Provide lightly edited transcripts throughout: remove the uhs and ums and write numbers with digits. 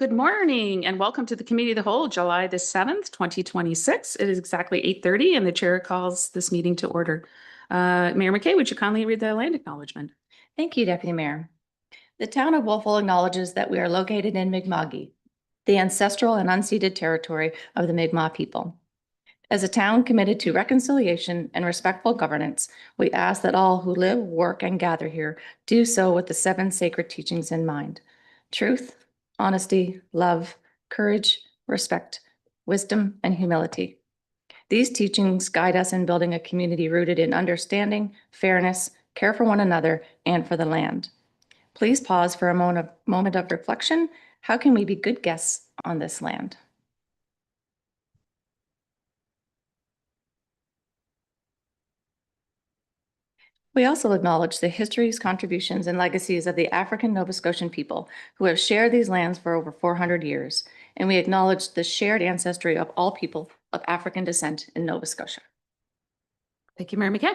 Good morning and welcome to the Committee of the Whole, July the 7th, 2026. It is exactly 8:30 and the chair calls this meeting to order. Mayor McKay, would you kindly read the land acknowledgement? Thank you, Deputy Mayor. The town of Wolfville acknowledges that we are located in Mi'kma'ki, the ancestral and unceded territory of the Mi'kmaq people. As a town committed to reconciliation and respectful governance, we ask that all who live, work, and gather here do so with the 7 sacred teachings in mind: truth, honesty, love, courage, respect, wisdom, and humility. These teachings guide us in building a community rooted in understanding, fairness, care for one another, and for the land. Please pause for a moment of reflection. How can we be good guests on this land? We also acknowledge the histories, contributions, and legacies of the African Nova Scotian people who have shared these lands for over 400 years, and we acknowledge the shared ancestry of all people of African descent in Nova Scotia. Thank you, Mayor McKay.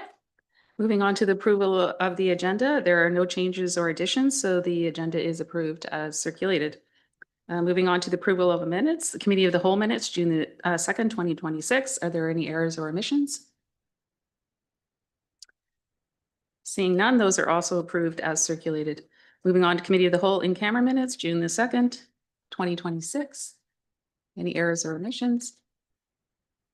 Moving on to the approval of the agenda, there are no changes or additions, so the agenda is approved as circulated. Moving on to the approval of the minutes, the Committee of the Whole minutes, June the 2nd, 2026. Are there any errors or omissions? Seeing none, those are also approved as circulated. Moving on to Committee of the Whole in-camera minutes, June the 2nd, 2026. Any errors or omissions?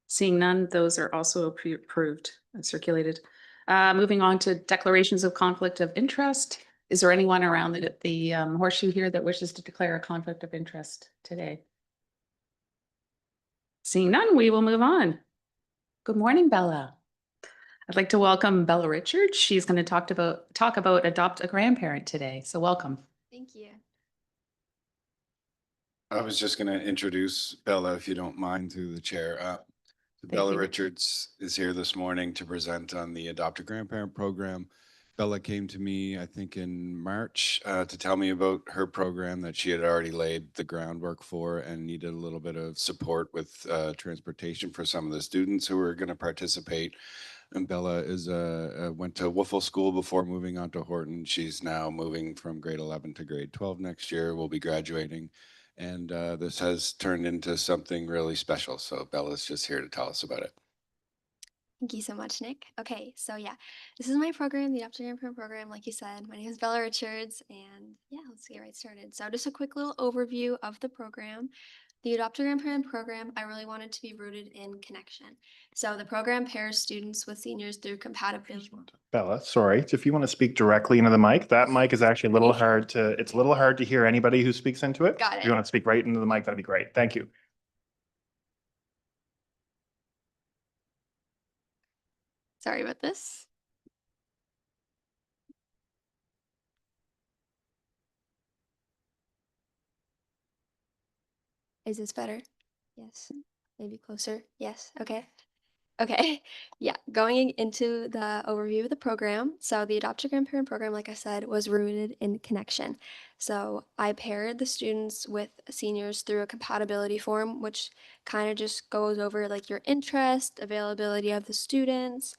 Seeing none, those are also approved and circulated. Moving on to declarations of conflict of interest. Is there anyone around the horseshoe here that wishes to declare a conflict of interest today? Seeing none, we will move on. Good morning, Bella. I'd like to welcome Bella Richards. She's going to talk about adopt a grandparent today. So welcome. Thank you. I was just going to introduce Bella, if you don't mind, through the chair. Bella Richards is here this morning to present on the Adopt a Grandparent program. Bella came to me, I think in March, to tell me about her program that she had already laid the groundwork for and needed a little bit of support with transportation for some of the students who were going to participate. And Bella is went to Wolfville School before moving on to Horton. She's now moving from grade 11 to grade 12 next year. We'll be graduating. And this has turned into something really special. So Bella's just here to tell us about it. Thank you so much, Nick. Okay, so yeah, this is my program, the Adopt a Grandparent program. Like you said, my name is Bella Richards, and yeah, let's get right started. So just a quick little overview of the program. The Adopt a Grandparent program, I really wanted to be rooted in connection. So the program pairs students with seniors through compatibility. Bella, sorry, if you want to speak directly into the mic, that mic is actually a little hard to, it's a little hard to hear anybody who speaks into it. Got it. If you want to speak right into the mic, that'd be great. Thank you. Sorry about this. Is this better? Yes. Maybe closer. Yes. Okay. Okay. Yeah. Going into the overview of the program. So the Adopt a Grandparent program, like I said, was rooted in connection. So I paired the students with seniors through a compatibility form, which kind of just goes over like your interest, availability of the students,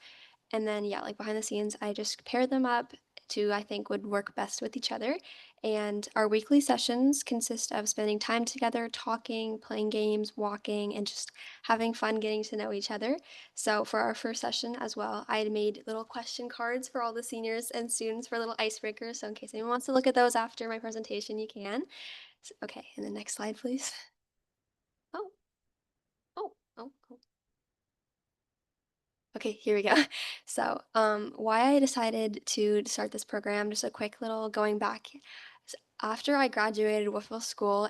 and then, yeah, like behind the scenes, I just paired them up to I think would work best with each other. And our weekly sessions consist of spending time together, talking, playing games, walking, and just having fun getting to know each other. So for our first session as well, I had made little question cards for all the seniors and students for little icebreakers. So in case anyone wants to look at those after my presentation, you can. Okay, and the next slide, please. Oh, oh. Okay, here we go. So, why I decided to start this program, just a quick little going back. After I graduated Wolfville School,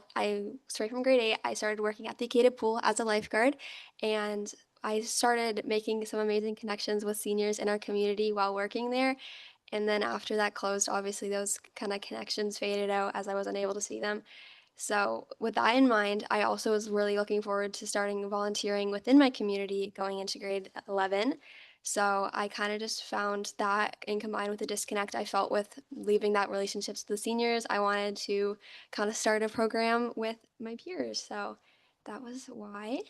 straight from grade 8, I started working at the Gated Pool as a lifeguard, and I started making some amazing connections with seniors in our community while working there. And then after that closed, obviously those kind of connections faded out as I wasn't able to see them. So, with that in mind, I also was really looking forward to starting volunteering within my community going into grade 11. So, I kind of just found that, and combined with the disconnect I felt with leaving that relationships with the seniors, I wanted to kind of start a program with my peers. So, that was why.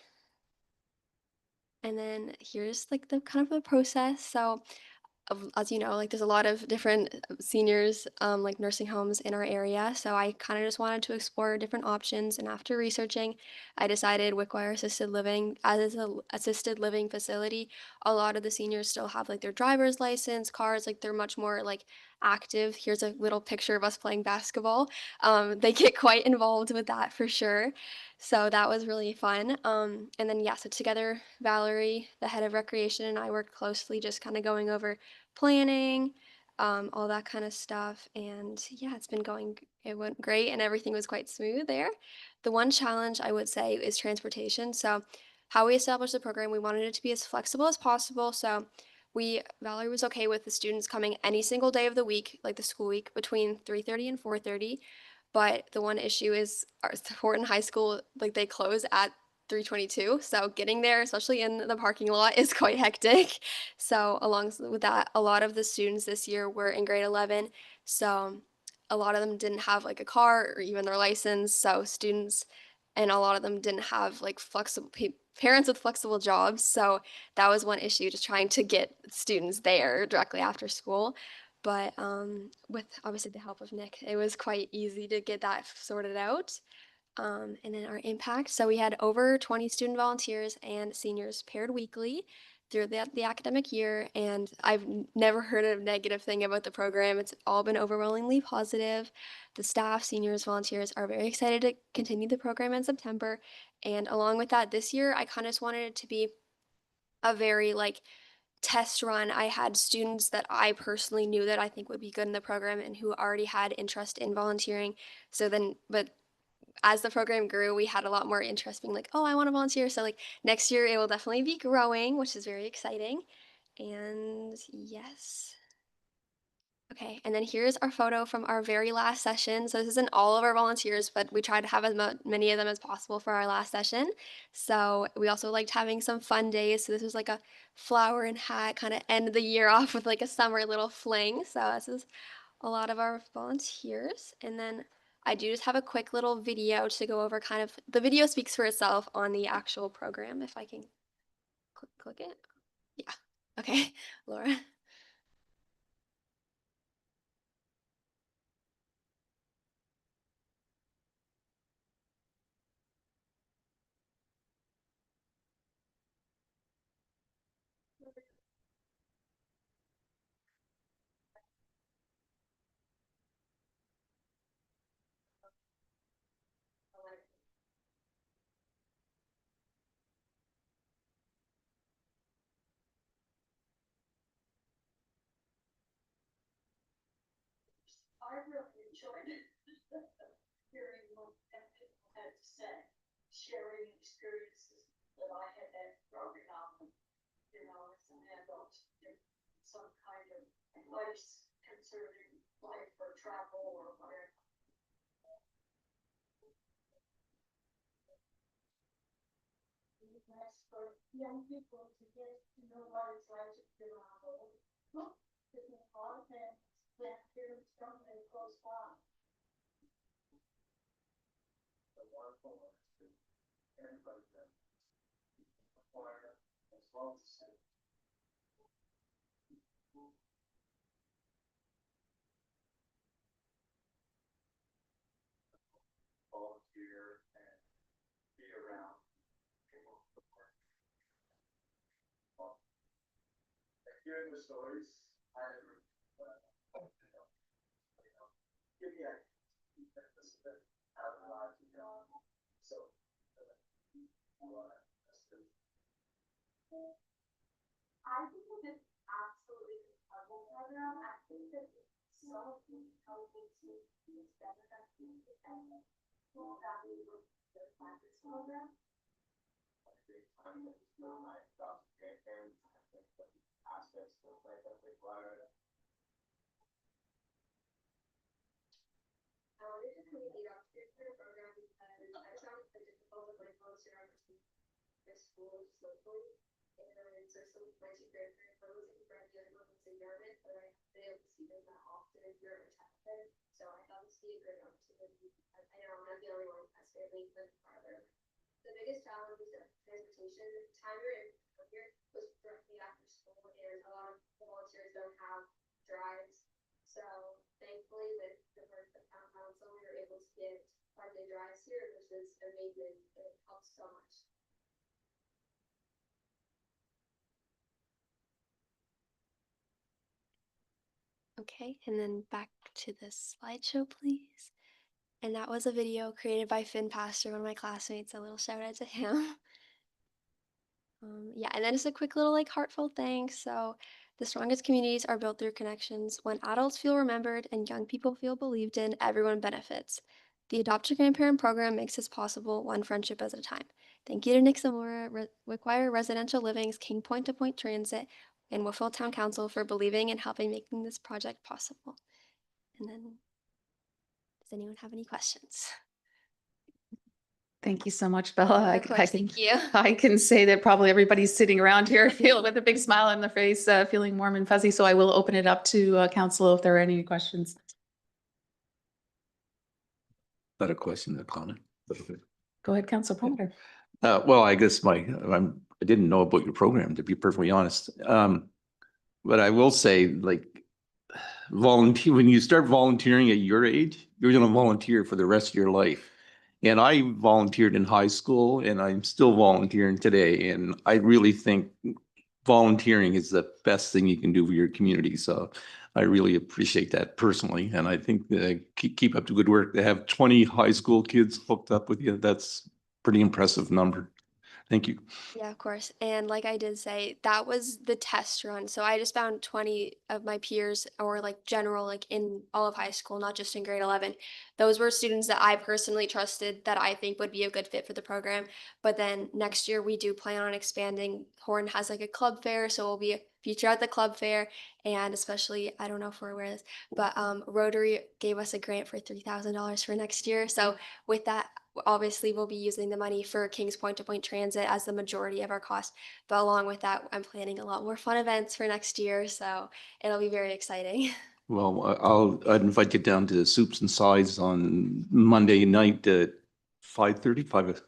And then here's like the kind of the process. So, as you know, like there's a lot of different seniors, like nursing homes in our area. So I kind of just wanted to explore different options. And after researching, I decided Wickwire Assisted Living, as a assisted living facility, a lot of the seniors still have like their driver's license, cars, like they're much more like active. Here's a little picture of us playing basketball. They get quite involved with that for sure. So that was really fun. And then, yeah, so together, Valerie, the head of recreation, and I worked closely just kind of going over planning, all that kind of stuff. And yeah, it went great and everything was quite smooth there. The one challenge I would say is transportation. So, how we established the program, we wanted it to be as flexible as possible. So, Valerie was okay with the students coming any single day of the week, like the school week, between 3:30 and 4:30. But the one issue is our Horton High School, like they close at 3:22. So getting there, especially in the parking lot, is quite hectic. So along with that, a lot of the students this year were in grade 11. So a lot of them didn't have like a car or even their license. So students and a lot of them didn't have like flexible parents with flexible jobs. So that was one issue, just trying to get students there directly after school. But with obviously the help of Nick, it was quite easy to get that sorted out. And then our impact. So we had over 20 student volunteers and seniors paired weekly through the academic year. And I've never heard a negative thing about the program. It's all been overwhelmingly positive. The staff, seniors, volunteers are very excited to continue the program in September. And along with that, this year, I kind of just wanted it to be a very like test run. I had students that I personally knew that I think would be good in the program and who already had interest in volunteering. So then, but as the program grew, we had a lot more interest being like, oh, I want to volunteer. So like next year it will definitely be growing, which is very exciting. And yes. Okay, and then here's our photo from our very last session. So this isn't all of our volunteers, but we tried to have as many of them as possible for our last session. So we also liked having some fun days. So this was like a flower and hat kind of end the year off with like a summer little fling. So this is a lot of our volunteers. And then I do just have a quick little video to go over kind of, the video speaks for itself on the actual program. If I can click it. Yeah. Okay, Laura. I really enjoyed hearing what people had to say, sharing experiences that I had had growing up, as an adult, some kind of advice concerning life or travel or whatever. It's nice for young people to get to know what it's like to be around the world. There's a lot of things that parents don't live close by. The wonderful to everybody that require as well as say. Volunteer and be around people. Hearing the stories, I give me a out of life, so I think that it's absolutely incredible program. I think that some of the elements is better than the school that we were the practice program. I think I'm going to feel like grandparents aspects of like that require. This is really neat program because I found it difficult to like volunteer opportunities at schools locally. And so some of my two grandparents, I was looking for a good ones environment, but I didn't see them that often if you're a child. So I thought this would be a great opportunity. I know I'm not the only one that's family lived farther. The biggest challenge is transportation. The time you're in here was directly after school, and a lot of volunteers don't have drives. So thankfully with the work of town council, we were able to get 5-day drives here, which is amazing. It helps so much. Okay, and then back to the slideshow, please. And that was a video created by Finn Pastor, one of my classmates. A little shout out to him. Yeah, and then just a quick little like heartfelt thanks. So, the strongest communities are built through connections. When adults feel remembered and young people feel believed in, everyone benefits. The Adopt a Grandparent program makes this possible, one friendship at a time. Thank you to Nick Zamora, Wickwire Residential Living's King Point to Point Transit, and Woodville Town Council for believing and helping making this project possible. And then, does anyone have any questions? Thank you so much, Bella. Of course, thank you. I can say that probably everybody's sitting around here feeling with a big smile on their face, feeling warm and fuzzy. So I will open it up to council if there are any questions. Not a question, a comment. Go ahead, Council Palmer. Well, I guess I didn't know about your program, to be perfectly honest. But I will say, like, volunteer, when you start volunteering at your age, you're going to volunteer for the rest of your life. And I volunteered in high school and I'm still volunteering today. And I really think volunteering is the best thing you can do for your community. So I really appreciate that personally. And I think keep up the good work. To have 20 high school kids hooked up with you, that's pretty impressive number. Thank you. Yeah, of course. And like I did say, that was the test run. So I just found 20 of my peers, or like general, like in all of high school, not just in grade 11. Those were students that I personally trusted that I think would be a good fit for the program. But then next year we do plan on expanding. Horn has like a club fair, so we'll be a feature at the club fair. And especially, I don't know if we're aware of this, but Rotary gave us a grant for $3,000 for next year. So with that, obviously we'll be using the money for Kings Point to Point Transit as the majority of our cost. But along with that, I'm planning a lot more fun events for next year. So it'll be very exciting. Well, I'd invite you down to Soups and Sides on Monday night at 5:30,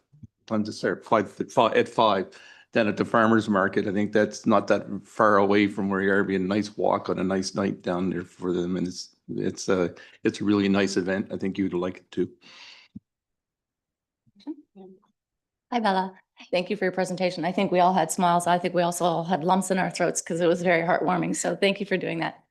time to start, 5 down at the farmer's market. I think that's not that far away from where you are. It'd be a nice walk on a nice night down there for them. And it's a really nice event. I think you'd like it too. Hi, Bella. Thank you for your presentation. I think we all had smiles. I think we also all had lumps in our throats because it was very heartwarming. So thank you for doing that.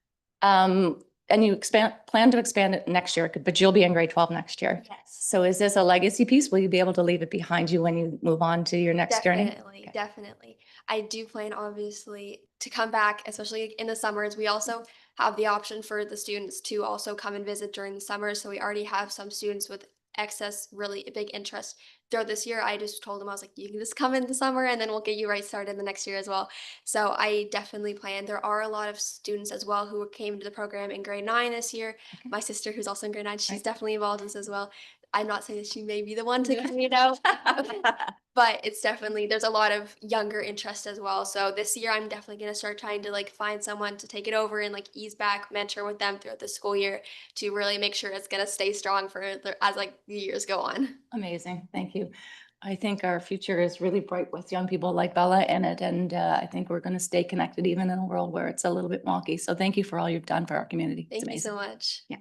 And you plan to expand it next year, but you'll be in grade 12 next year. Yes. So is this a legacy piece? Will you be able to leave it behind you when you move on to your next journey? Definitely, Okay. definitely. I do plan obviously to come back, especially in the summers. We also have the option for the students to also come and visit during the summer. So we already have some students with excess, really big interest throughout this year. I just told them, I was like, you can just come in the summer and then we'll get you right started the next year as well. So I definitely plan. There are a lot of students as well who came to the program in grade 9 this year. Okay. My sister, who's also in grade 9, she's Right. definitely involved in this as well. I'm not saying that she may be the one to carry it out, but it's definitely, there's a lot of younger interest as well. So this year I'm definitely going to start trying to like find someone to take it over and like ease back, mentor with them throughout the school year to really make sure it's going to stay strong for as like the years go on. Amazing. Thank you. I think our future is really bright with young people like Bella in it. And I think we're going to stay connected even in a world where it's a little bit wonky. So thank you for all you've done for our community. It's Thank you amazing. so much. Yeah.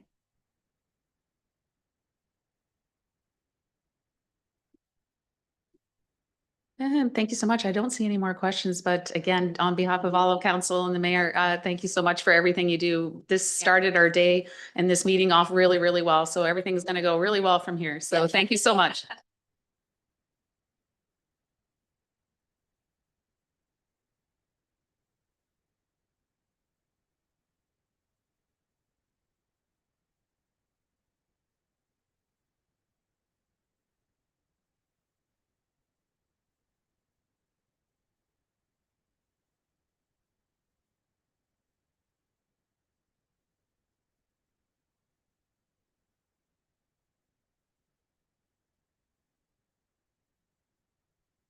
Thank you so much. I don't see any more questions, but again, on behalf of all of council and the mayor, thank you so much for everything you do. This started our day and this meeting off really, really well. So everything's going to go really well from here. So thank you so much.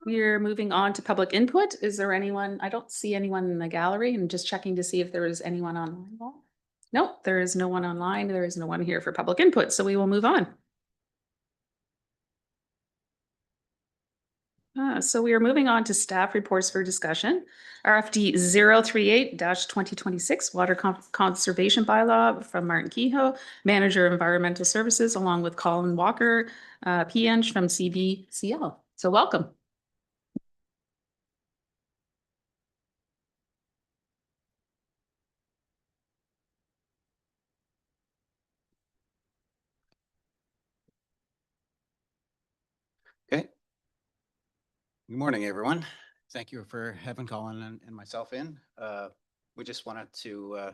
We're moving on to public input. Is there anyone? I don't see anyone in the gallery and just checking to see if there is anyone online. Nope, there is no one online. There is no one here for public input. So we will move on. So we are moving on to staff reports for discussion. RFD 038-2026 Water Conservation Bylaw from Martin Kehoe, Manager of Environmental Services, along with Colin Walker, PN from CBCL. So welcome. Okay. Good morning, everyone. Thank you for having Colin and myself in. We just wanted to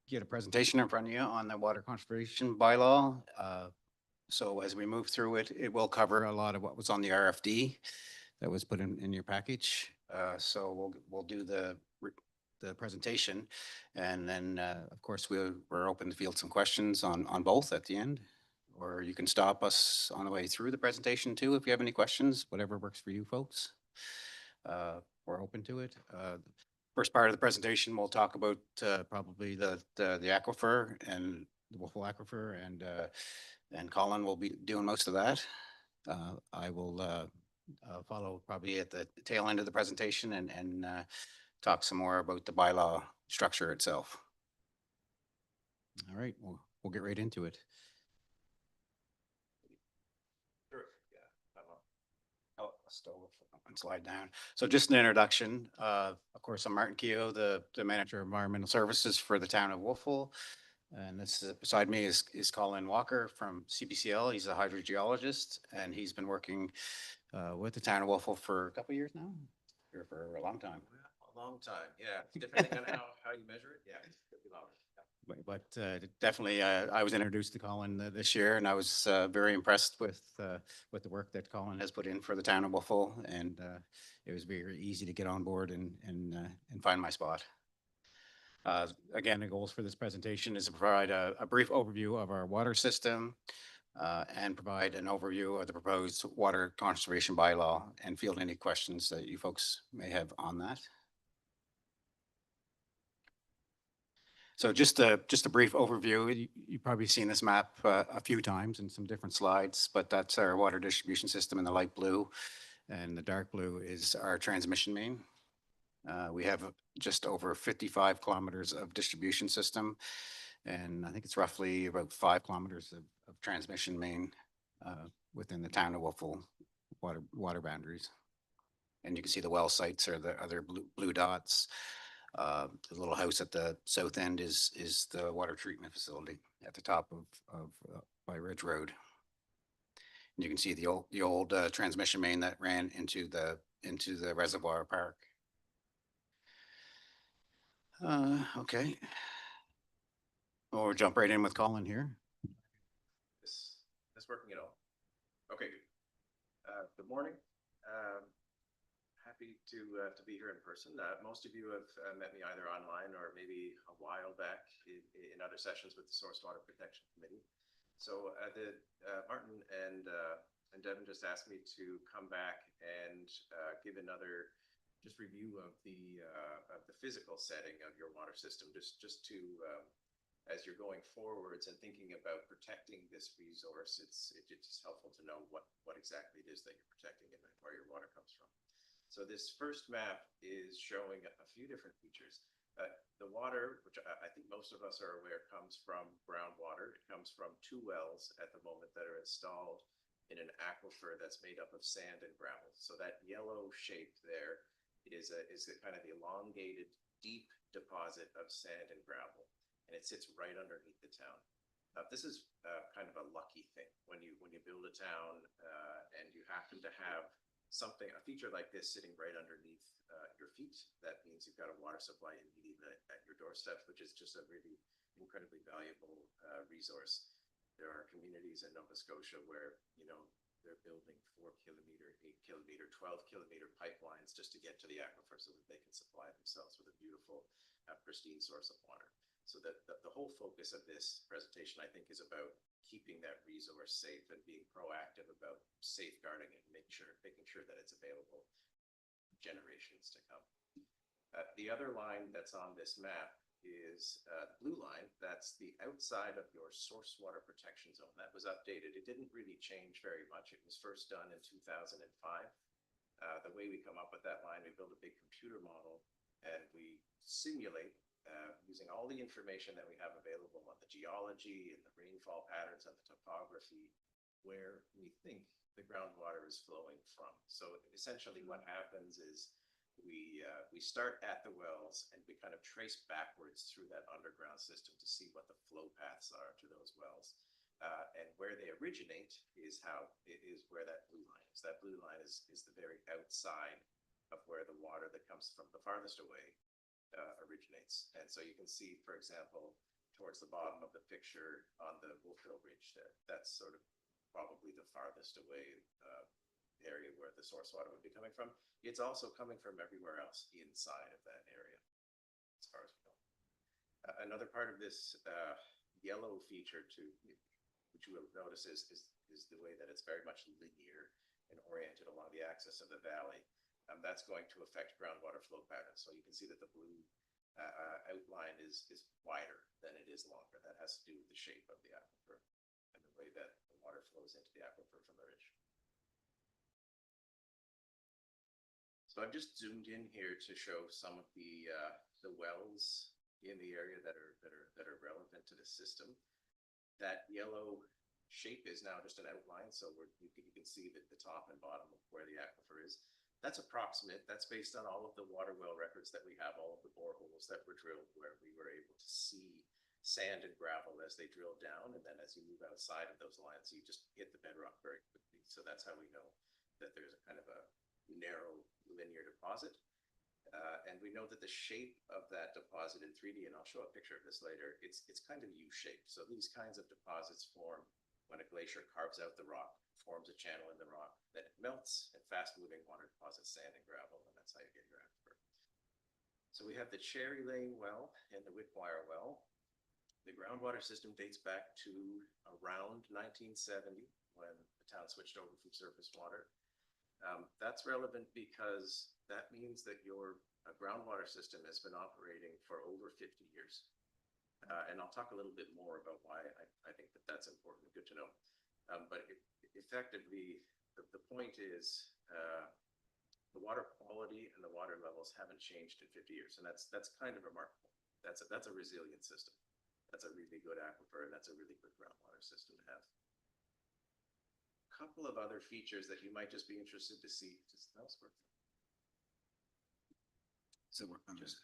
get a presentation in front of you on the water conservation bylaw. So as we move through it, it will cover a lot of what was on the RFD that was put in your package. So we'll do the presentation, and then of course we're open to field some questions on both at the end. Or you can stop us on the way through the presentation too, if you have any questions, whatever works for you folks. We're open to it. First part of the presentation, we'll talk about probably the aquifer and the Wolfville Aquifer, and Colin will be doing most of that. I will follow probably at the tail end of the presentation and talk some more about the bylaw structure itself. All right, we'll get right into it. Oh, and slide down. So just an introduction. Of course, I'm Martin Kehoe, the Manager of Environmental Services for the town of Wolfville. And this beside me is Colin Walker from CBCL. He's a hydrogeologist, and he's been working with the town of Wolfville for a couple of years now, or for a long time. A long time, yeah. Depending on how you measure it, yeah. It could be longer. But definitely, I was introduced to Colin this year, and I was very impressed with the work that Colin has put in for the town of Wolfville, and it was very easy to get on board and find my spot. Again, the goals for this presentation is to provide a brief overview of our water system and provide an overview of the proposed water conservation bylaw and field any questions that you folks may have on that. So just a brief overview. You've probably seen this map a few times in some different slides, but that's our water distribution system in the light blue, and the dark blue is our transmission main. We have just over 55 kilometers of distribution system, and I think it's roughly about 5 kilometers of transmission main within the town of Wolfville water boundaries. And you can see the well sites are the other blue dots. The little house at the south end is the water treatment facility at the top of by Ridge Road. And you can see the old transmission main that ran into the reservoir park. Okay. We'll jump right in with Colin here. This working at all? Okay, good. Good morning. Happy to be here in person. Most of you have met me either online or maybe a while back in other sessions with the Source Water Protection Committee. So Martin and Devin just asked me to come back and give another review of the physical setting of your water system, just to as you're going forwards and thinking about protecting this resource, it's just helpful to know what exactly it is that you're protecting and where your water comes from. So this first map is showing a few different features. The water, which I think most of us are aware, comes from groundwater. It comes from 2 wells at the moment that are installed in an aquifer that's made up of sand and gravel. So that yellow shape there is a kind of elongated, deep deposit of sand and gravel, and it sits right underneath the town. This is kind of a lucky thing when you build a town and you happen to have a feature like this sitting right underneath your feet. That means you've got a water supply immediately at your doorstep, which is just a really incredibly valuable resource. There are communities in Nova Scotia where, they're building 4-kilometer, 8-kilometer, 12-kilometer pipelines just to get to the aquifer so that they can supply themselves with a beautiful, pristine source of water. So that the whole focus of this presentation, I think, is about keeping that resource safe and being proactive about safeguarding it and making sure that it's available for generations to come. The other line that's on this map is the blue line. That's the outside of your source water protection zone. That was updated. It didn't really change very much. It was first done in 2005. The way we come up with that line, we build a big computer model and we simulate using all the information that we have available on the geology and the rainfall patterns and the topography where we think the groundwater is flowing from. So essentially what happens is we start at the wells and we kind of trace backwards through that underground system to see what the flow paths are to those wells. And where they originate is where that blue line is. That blue line is the very outside of where the water that comes from the farthest away originates. And so you can see, for example, towards the bottom of the picture on the Wolf Hill Ridge there, that's sort of probably the farthest away area where the source water would be coming from. It's also coming from everywhere else inside of that area, as far as we know. Another part of this yellow feature which you will notice is the way that it's very much linear and oriented along the axis of the valley. That's going to affect groundwater flow patterns. So you can see that the blue outline is wider than it is longer. That has to do with the shape of the aquifer and the way that the water flows into the aquifer from the ridge. So I've just zoomed in here to show some of the wells in the area that are relevant to the system. That yellow shape is now just an outline, so you can see the top and bottom of where the aquifer is. That's approximate. That's based on all of the water well records that we have, all of the boreholes that were drilled where we were able to see sand and gravel as they drill down. And then as you move outside of those lines, you just hit the bedrock very quickly. So that's how we know that there's a kind of a narrow linear deposit. And we know that the shape of that deposit in 3D, and I'll show a picture of this later, it's kind of U-shaped. So these kinds of deposits form when a glacier carves out the rock, forms a channel in the rock, then it melts, and fast-moving water deposits sand and gravel, and that's how you get your aquifer. So we have the Cherry Lane well and the Whitwire well. The groundwater system dates back to around 1970 when the town switched over from surface water. That's relevant because that means that your groundwater system has been operating for over 50 years. And I'll talk a little bit more about why I think that that's important, good to know. But effectively, the point is the water quality and the water levels haven't changed in 50 years. And that's kind of remarkable. That's a resilient system. That's a really good aquifer, and that's a really good groundwater system to have. Couple of other features that you might just be interested to see. So we're just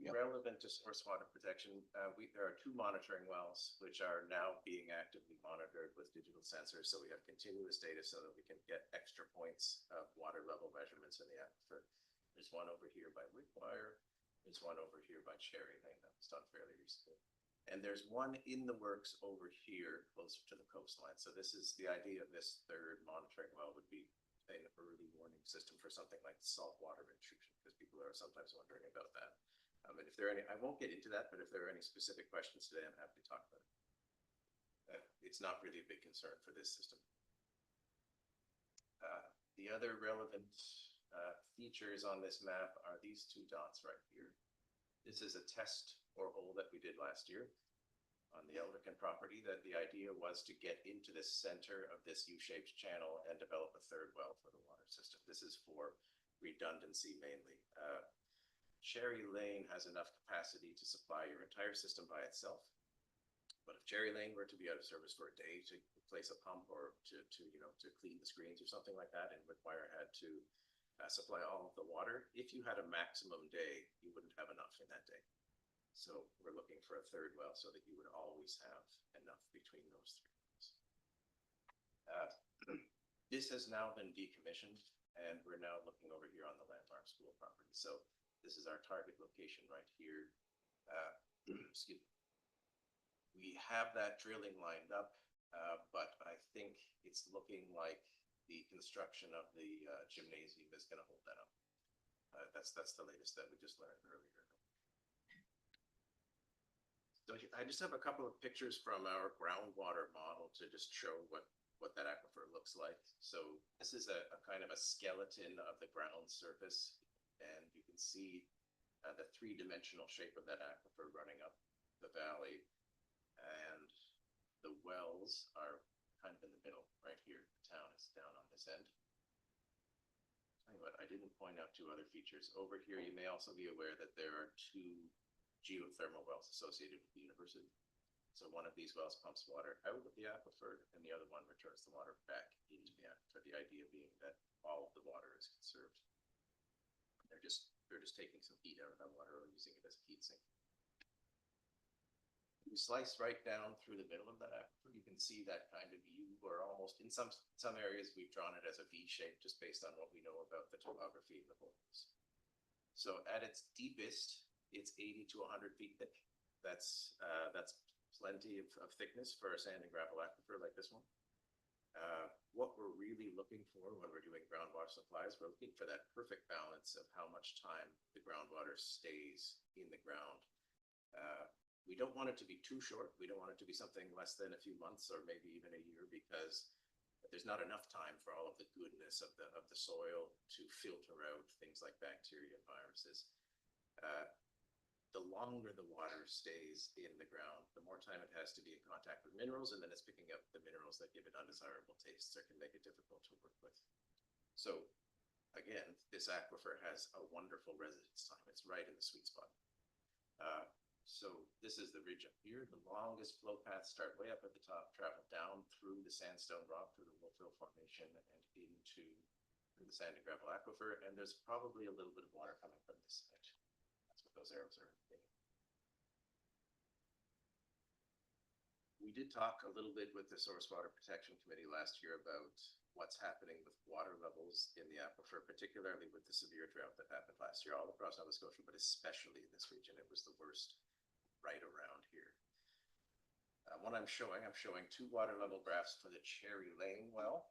relevant to source water protection. There are 2 monitoring wells which are now being actively monitored with digital sensors. So we have continuous data so that we can get extra points of water level measurements in the aquifer. There's one over here by Whitwire. There's one over here by Cherry Lane that was done fairly recently. And there's one in the works over here closer to the coastline. So this is the idea of this 3rd monitoring well would be an early warning system for something like saltwater intrusion, because people are sometimes wondering about that. And if there are any, I won't get into that, but if there are any specific questions today, I'm happy to talk about it. It's not really a big concern for this system. The other relevant features on this map are these 2 dots right here. This is a test borehole that we did last year on the Elderkin property, that the idea was to get into the center of this U-shaped channel and develop a 3rd well for the water system. This is for redundancy mainly. Cherry Lane has enough capacity to supply your entire system by itself. But if Cherry Lane were to be out of service for a day to replace a pump or to clean the screens or something like that, and Whitwire had to supply all of the water, if you had a maximum day, you wouldn't have enough in that day. So we're looking for a 3rd well so that you would always have enough between those 3 wells. This has now been decommissioned, and we're now looking over here on the Landmark School property. So this is our target location right here. Excuse me. We have that drilling lined up, but I think it's looking like the construction of the gymnasium is going to hold that up. That's the latest that we just learned earlier. So I just have a couple of pictures from our groundwater model to just show what what that aquifer looks like. So this is a kind of a skeleton of the ground surface, and you can see the three-dimensional shape of that aquifer running up the valley. And the wells are kind of in the middle right here. The town is down on this end. Tell you what, I didn't point out two other features. Over here, you may also be aware that there are two geothermal wells associated with the university. So one of these wells pumps water out of the aquifer and the other one returns the water back into the aquifer. The idea being that all of the water is conserved. They're just taking some heat out of that water or using it as a heat sink. You slice right down through the middle of that aquifer, you can see that kind of U, or almost in some areas we've drawn it as a V shape just based on what we know about the topography of the holes. So at its deepest, it's 80 to 100 feet thick. That's plenty of thickness for a sand and gravel aquifer like this one. What we're really looking for when we're doing groundwater supplies, we're looking for that perfect balance of how much time the groundwater stays in the ground. We don't want it to be too short. We don't want it to be something less than a few months or maybe even a year, because there's not enough time for all of the goodness of the soil to filter out things like bacteria and viruses. The longer the water stays in the ground, the more time it has to be in contact with minerals, and then it's picking up the minerals that give it undesirable tastes or can make it difficult to work with. So again, this aquifer has a wonderful residence time. It's right in the sweet spot. So this is the ridge up here. The longest flow paths start way up at the top, travel down through the sandstone rock, through the Wolfville Formation, and into the sand and gravel aquifer. And there's probably a little bit of water coming from this side. That's what those arrows are indicating. We did talk a little bit with the Source Water Protection Committee last year about what's happening with water levels in the aquifer, particularly with the severe drought that happened last year all across Nova Scotia, but especially in this region. It was the worst right around here. What I'm showing two water level graphs for the Cherry Lane well.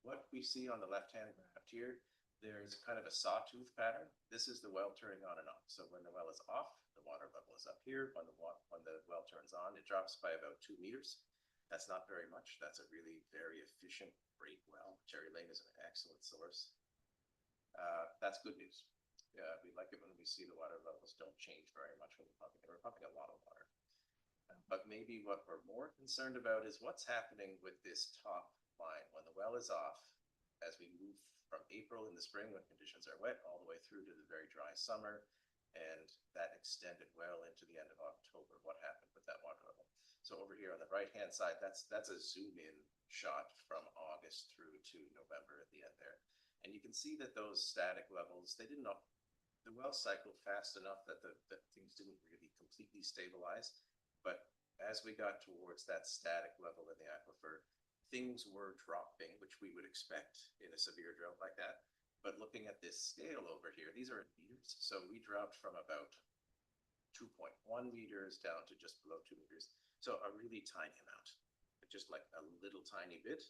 What we see on the left-hand graph here, there's kind of a sawtooth pattern. This is the well turning on and off. So when the well is off, the water level is up here. When the well turns on, it drops by about 2 meters. That's not very much. That's a really very efficient, great well. Cherry Lane is an excellent source. That's good news. We like it when we see the water levels don't change very much when we're pumping. We're pumping a lot of water. But maybe what we're more concerned about is what's happening with this top line. When the well is off, as we move from April in the spring when conditions are wet all the way through to the very dry summer, and that extended well into the end of October, what happened with that water level? So over here on the right-hand side, that's a zoom-in shot from August through to November at the end there. And you can see that those static levels, the well cycled fast enough that that things didn't really completely stabilize. But as we got towards that static level in the aquifer, things were dropping, which we would expect in a severe drought like that. But looking at this scale over here, these are in meters. So we dropped from about 2.1 meters down to just below 2 meters. So a really tiny amount, just like a little tiny bit.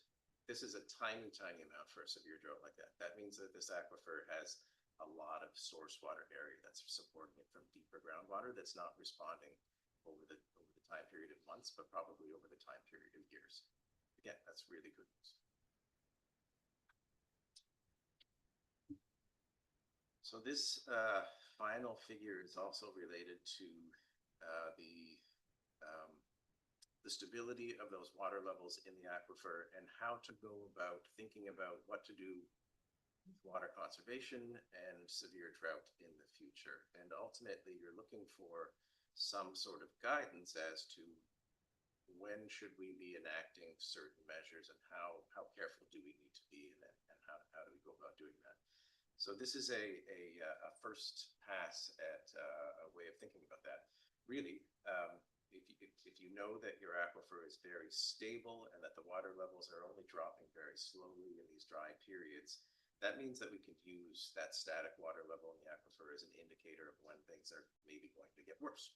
This is a tiny, tiny amount for a severe drought like that. That means that this aquifer has a lot of source water area that's supporting it from deeper groundwater that's not responding over the time period of months, but probably over the time period of years. Again, that's really good news. So this final figure is also related to the stability of those water levels in the aquifer and how to go about thinking about what to do with water conservation and severe drought in the future. And ultimately, you're looking for some sort of guidance as to when should we be enacting certain measures and how careful do we need to be and how do we go about doing that. So this is a first pass at a way of thinking about that. Really, if you know that your aquifer is very stable and that the water levels are only dropping very slowly in these dry periods, that means that we can use that static water level in the aquifer as an indicator of when things are maybe going to get worse.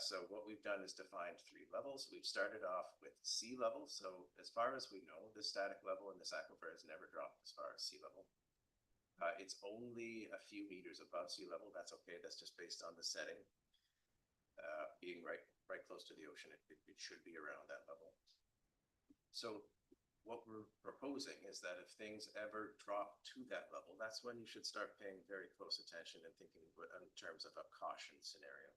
So what we've done is defined 3 levels. We've started off with sea level. So as far as we know, the static level in this aquifer has never dropped as far as sea level. It's only a few meters above sea level. That's okay. That's just based on the setting. Being right close to the ocean, it should be around that level. So what we're proposing is that if things ever drop to that level, that's when you should start paying very close attention and thinking in terms of a caution scenario.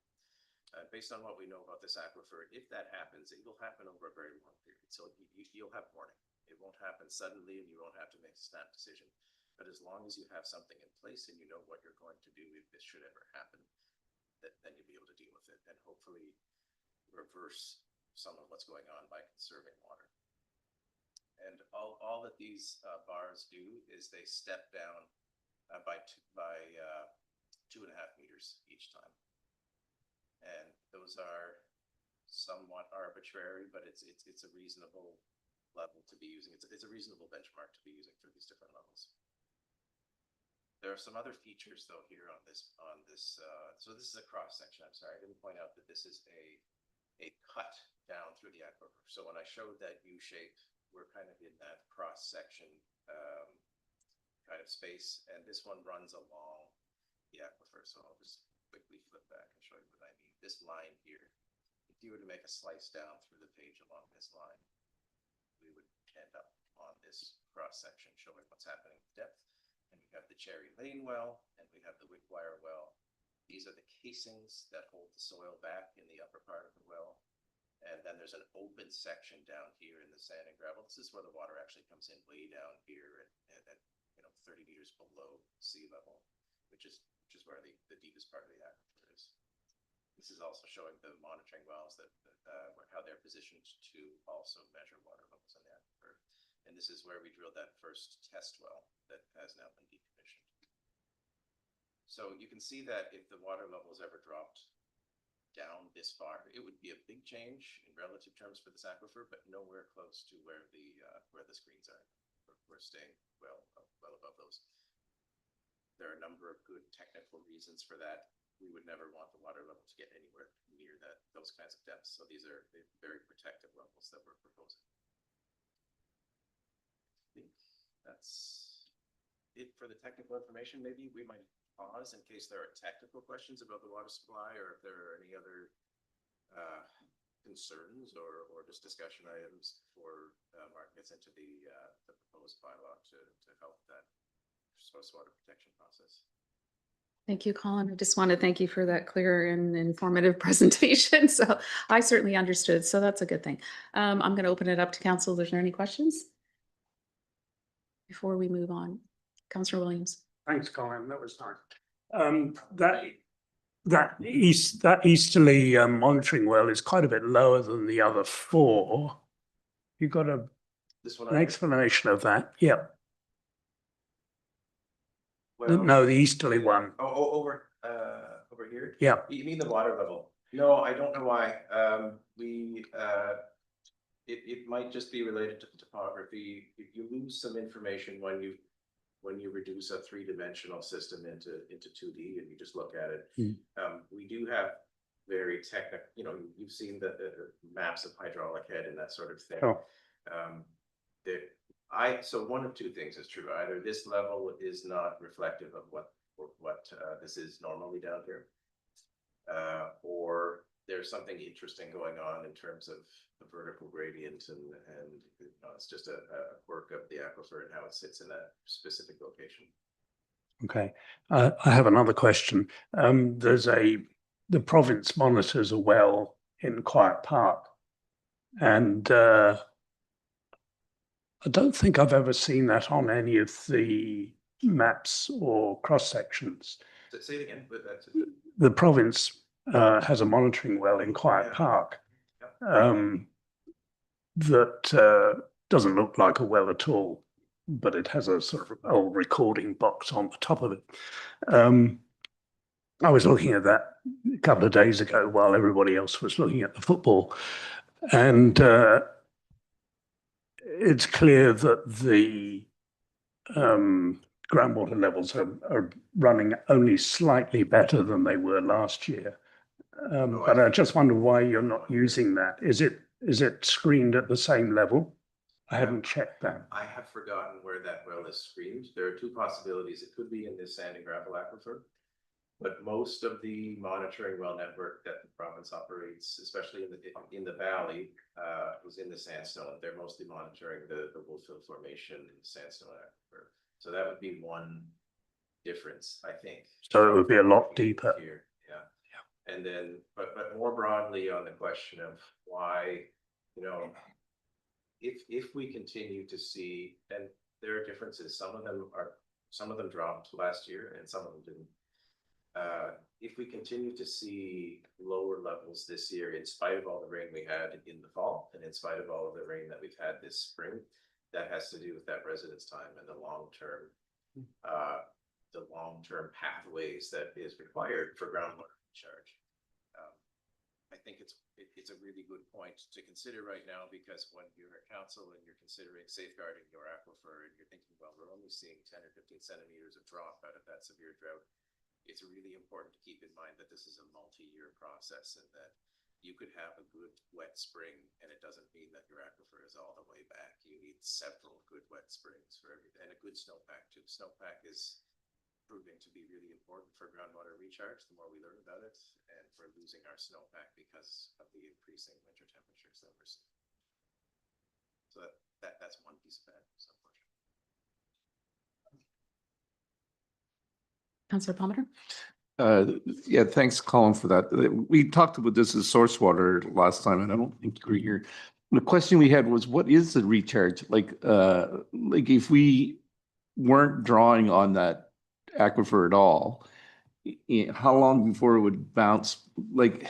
Based on what we know about this aquifer, if that happens, it will happen over a very long period. So you'll have warning. It won't happen suddenly and you won't have to make a snap decision. But as long as you have something in place and you know what you're going to do if this should ever happen, then you'll be able to deal with it and hopefully reverse some of what's going on by conserving water. And all that these bars do is they step down by 2.5 meters each time. And those are somewhat arbitrary, but it's a reasonable level to be using. It's a reasonable benchmark to be using for these different levels. There are some other features though here on this, so this is a cross section. I'm sorry, I didn't point out that this is a cut down through the aquifer. So when I showed that U shape, we're kind of in that cross section kind of space, and this one runs along the aquifer. So I'll just quickly flip back and show you what I mean. This line here, if you were to make a slice down through the page along this line, we would end up on this cross section showing what's happening with depth. And we have the Cherry Lane well, and we have the Wickwire well. These are the casings that hold the soil back in the upper part of the well. And then there's an open section down here in the sand and gravel. This is where the water actually comes in way down here at 30 meters below sea level, which is where the deepest part of the aquifer is. This is also showing the monitoring wells that how they're positioned to also measure water levels in the aquifer. And this is where we drilled that first test well that has now been decommissioned. So you can see that if the water levels ever dropped down this far, it would be a big change in relative terms for this aquifer, but nowhere close to where the screens are. We're staying well above those. There are a number of good technical reasons for that. We would never want the water level to get anywhere near those kinds of depths. So these are the very protective levels that we're proposing. I think that's it for the technical information. Maybe we might pause in case there are technical questions about the water supply, or if there are any other concerns or just discussion items before Mark gets into the proposed bylaw to help that source water protection process. Thank you, Colin. I just want to thank you for that clear and informative presentation. So I certainly understood. So that's a good thing. I'm going to open it up to council. Is there any questions before we move on? Councillor Williams. Thanks, Colin. That was nice. That easterly monitoring well is quite a bit lower than the other four. You got an explanation of that? Yeah. Well, No, the easterly one. Oh, over here? Yeah. You mean the water level? No, I don't know why. It might just be related to the topography. If you lose some information when you reduce a three-dimensional system into 2D and you just look at it. We do have very technical, you've seen the maps of hydraulic head and that sort of thing. Oh. So one of two things is true. Either this level is not reflective of what this is normally down here, or there's something interesting going on in terms of the vertical gradient, and it's just a quirk of the aquifer and how it sits in that specific location. Okay. I have another question. The province monitors a well in Quiet Park, and I don't think I've ever seen that on any of the maps or cross sections. Say it again. But that's the province has a monitoring well in Quiet Park that doesn't look like a well at all, but it has a sort of old recording box on the top of it. I was looking at that a couple of days ago while everybody else was looking at the football, and it's clear that the groundwater levels are running only slightly better than they were last year. But I just wonder why you're not using that. Is it screened at the same level? I haven't checked that. I have forgotten where that well is screened. There are two possibilities. It could be in this sand and gravel aquifer, But most of the monitoring well network that the province operates, especially in the valley, was in the sandstone. They're mostly monitoring the Wolffield Formation in the sandstone aquifer. So that would be one difference, I think. So it would be a lot deeper. Here, yeah. And then, but more broadly on the question of why, you know, if we continue to see, and there are differences, some of them dropped last year and some of them didn't. If we continue to see lower levels this year, in spite of all the rain we had in the fall, and in spite of all of the rain that we've had this spring, that has to do with that residence time and the long-term pathways that is required for groundwater recharge. I think it's a really good point to consider right now, because when you're at council and you're considering safeguarding your aquifer and you're thinking, well, we're only seeing 10 or 15 centimeters of drop out of that severe drought, it's really important to keep in mind that this is a multi-year process and that you could have a good wet spring and it doesn't mean that your aquifer is all the way back. You need several good wet springs for everything, and a good snowpack too. Snowpack is proving to be really important for groundwater recharge the more we learn about it, and we're losing our snowpack because of the increasing winter temperatures that we're seeing. So that's one piece of bad news, unfortunately. Councillor Palmer? Yeah, thanks, Colin, for that. We talked about this as source water last time, and I don't think you were here. The question we had was, what is the recharge? Like if we weren't drawing on that aquifer at all, how long before it would bounce? Like,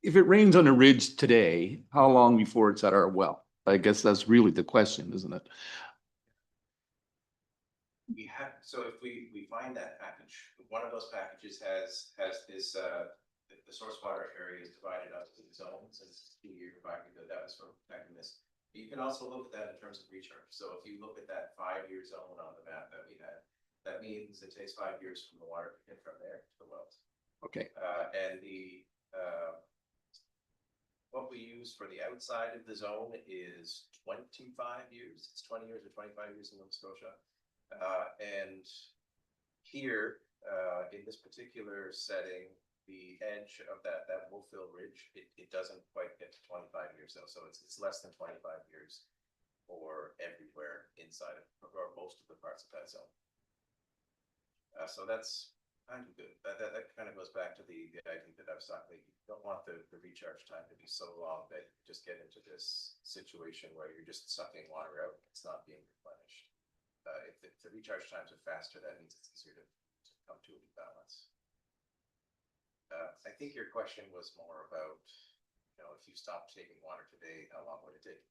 if it rains on a ridge today, how long before it's at our well? I guess that's really the question, isn't it? So if we find that package, one of those packages has this, the source water area is divided up into zones, and it's 2 year back ago, that was from back in this. You can also look at that in terms of recharge. So if you look at that 5 year zone on the map that we had, that means it takes 5 years from the water to get from there to the wells. Okay. And what we use for the outside of the zone is 25 years. It's 20 years or 25 years in Nova Scotia. And here, in this particular setting, the edge of that Wolffield Ridge, it doesn't quite get to 25 years though. So it's less than 25 years for everywhere inside of, or most of the parts of that zone. So that's kind of good. That kind of goes back to the idea that I was talking. You don't want the recharge time to be so long that you just get into this situation where you're just sucking water out. It's not being replenished. If the recharge times are faster, that means it's easier to come to a balance. I think your question was more about, you know, if you stopped taking water today, how long would it take?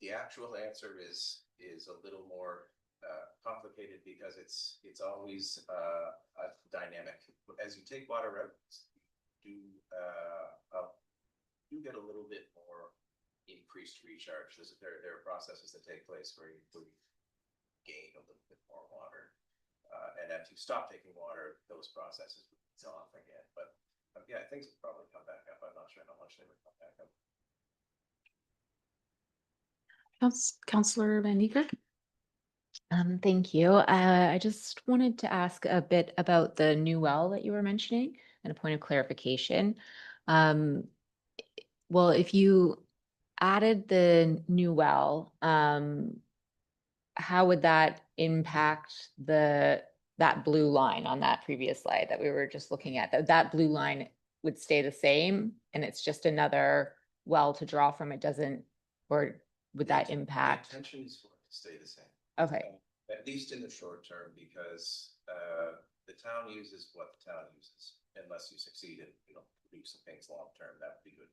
The actual answer is a little more complicated, because it's always a dynamic. As you take water out, you get a little bit more increased recharge. There are processes that take place where you gain a little bit more water, and if you stop taking water, those processes would be off again. But yeah, things will probably come back up. I'm not sure how much they would come back up. Councillor Van Niekerk? Thank you. I just wanted to ask a bit about the new well that you were mentioning and a point of clarification. Well, if you added the new well, how would that impact that blue line on that previous slide that we were just looking at? That blue line would stay the same and it's just another well to draw from? It doesn't, or would that impact? The intention is for it to stay the same. Okay. At least in the short term, because the town uses what the town uses, unless you succeed in, you know, producing things long term, that would be good.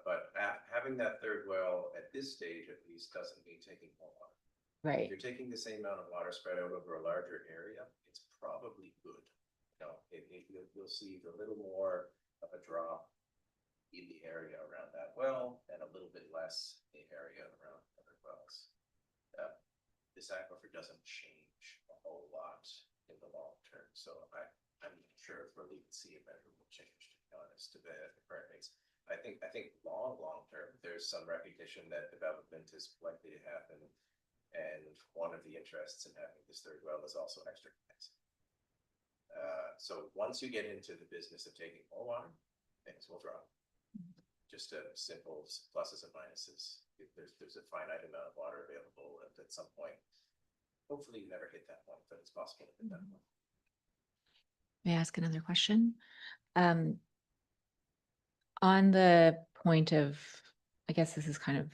But having that third well at this stage at least doesn't mean taking more water. Right. If you're taking the same amount of water spread out over a larger area, it's probably good. You know, you'll see a little more of a drop in the area around that well and a little bit less in the area around other wells. This aquifer doesn't change a whole lot in the long term, so I'm not sure if we'll even see a measurable change, to be honest, to the current rates. I think long term, there's some recognition that development is likely to happen And one of the interests in having this third well is also extra capacity. So once you get into the business of taking more water, things will drop. Just a simple pluses and minuses. There's a finite amount of water available, and at some point, hopefully you never hit that point, but it's possible to hit that point. May I ask another question? On the point of, I guess this is kind of,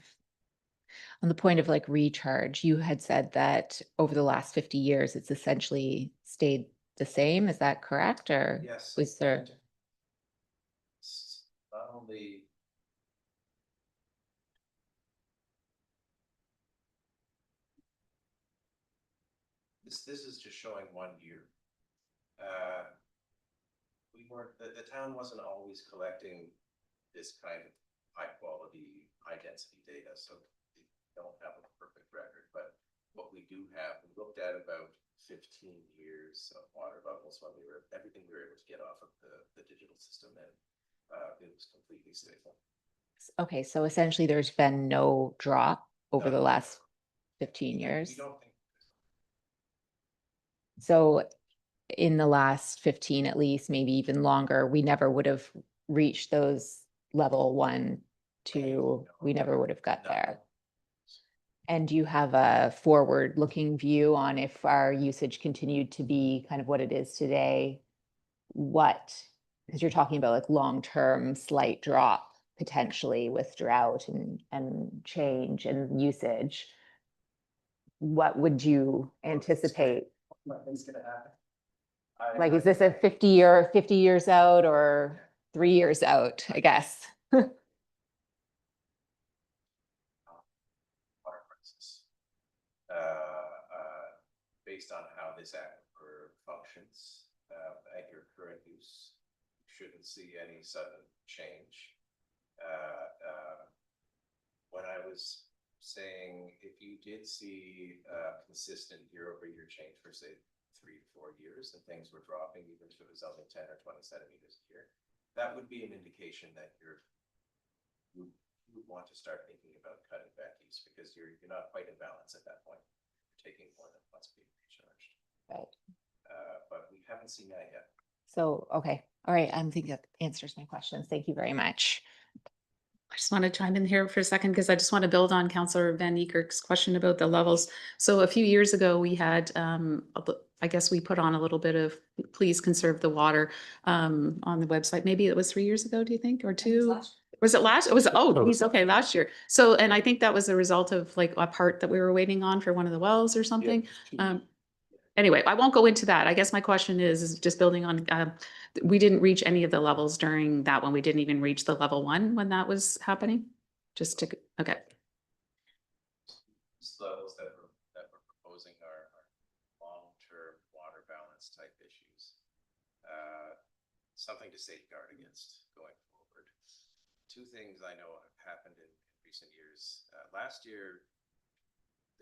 on the point of like recharge, you had said that over the last 50 years, it's essentially stayed the same. Is that correct? Or Yes. was there? Not only this is just showing 1 year. We weren't, the town wasn't always collecting this kind of high quality, high density data, so we don't have a perfect record, but what we do have, we looked at about 15 years of water levels when everything we were able to get off of the digital system, and it was completely stable. Okay, so essentially there's been no drop over the last 15 years. We don't think. So in the last 15, at least, maybe even longer, we never would have reached those level 1, 2, we never would have got there. And do you have a forward-looking view on if our usage continued to be kind of what it is today? What, because you're talking about like long-term slight drop potentially with drought and change and usage. What would you anticipate? Nothing's gonna happen. Like, is this a 50 years out or 3 years out, I guess? Water crisis. Based on how this aquifer functions, at your current use, you shouldn't see any sudden change. When I was saying if you did see consistent year-over-year change for say 3 to 4 years and things were dropping, even if it was only 10 or 20 centimeters a year, that would be an indication that you would want to start thinking about cutting back use, because you're not quite in balance at that point. You're taking more than what's being recharged. Right. But we haven't seen that yet. So, okay, all right, I think that answers my questions. Thank you very much. I just want to chime in here for a second because I just want to build on Councillor Van Niekerk's question about the levels. So a few years ago, we had, I guess we put on a little bit of please conserve the water on the website. Maybe it was 3 years ago, do you think, or 2? Was it last? It was, oh, geez, okay, last year. So, and I think that was a result of like a part that we were waiting on for one of the wells or something. Anyway, I won't go into that. I guess my question is just building on, we didn't reach any of the levels during that one. We didn't even reach the level 1 when that was happening. Just to, okay. These levels that we're proposing are long-term water balance type issues. Something to safeguard against going forward. 2 things I know have happened in recent years. Last year,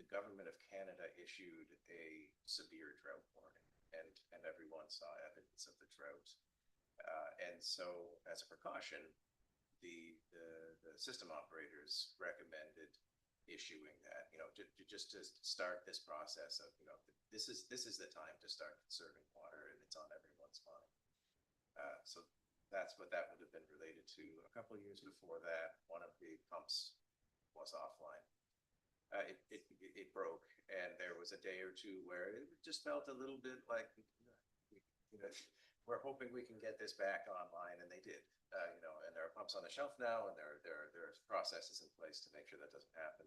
the government of Canada issued a severe drought warning, and everyone saw evidence of the drought. And so, as a precaution, the system operators recommended issuing that, just to start this process of, this is the time to start conserving water, and it's on everyone's mind. So that's what that would have been related to. A couple of years before that, one of the pumps was offline. It broke, and there was a day or 2 where it just felt a little bit like, we're hoping we can get this back online, and they did. And there are pumps on the shelf now, and there are processes in place to make sure that doesn't happen.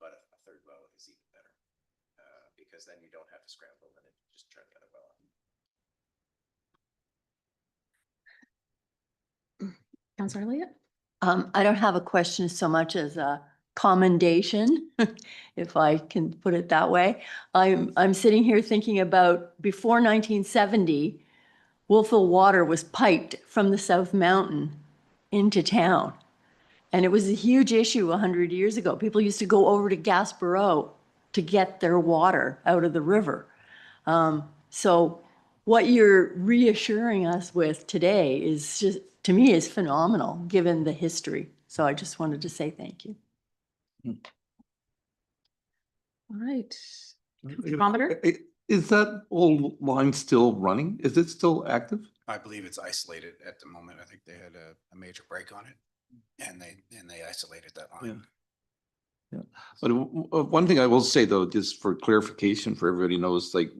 But a third well is even better, because then you don't have to scramble and just turn the other well on. Councillor Elliott? I don't have a question so much as a commendation, if I can put it that way. I'm sitting here thinking about before 1970, Wolfville water was piped from the South Mountain into town. And it was a huge issue 100 years ago. People used to go over to Gaspereau to get their water out of the river. So what you're reassuring us with today is just, to me, is phenomenal, given the history. So I just wanted to say thank you. All right. Thermometer? Is that old line still running? Is it still active? I believe it's isolated at the moment. I think they had a major break on it and they isolated that line. Yeah. But one thing I will say though, just for clarification for everybody knows, like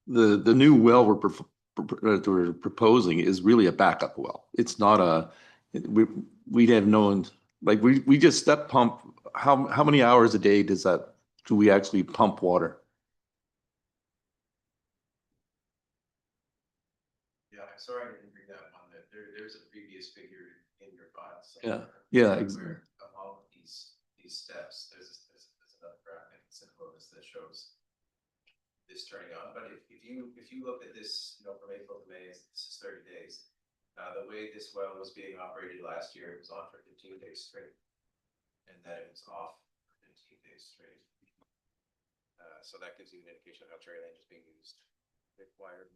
the new well we're proposing is really a backup well. It's not we'd have known, like we just step pump, how many hours a day do we actually pump water? Yeah, I'm sorry I didn't bring that one. There's a previous figure in your file. Yeah, somewhere. yeah, Where exactly. Of all of these steps, there's another graphic in Synchronous that shows this turning on. But if you look at this, from April to May, this is 30 days. The way this well was being operated last year, it was on for 15 days straight, and then it was off for 15 days straight. So that gives you an indication of how Cherry Lane is being used. Required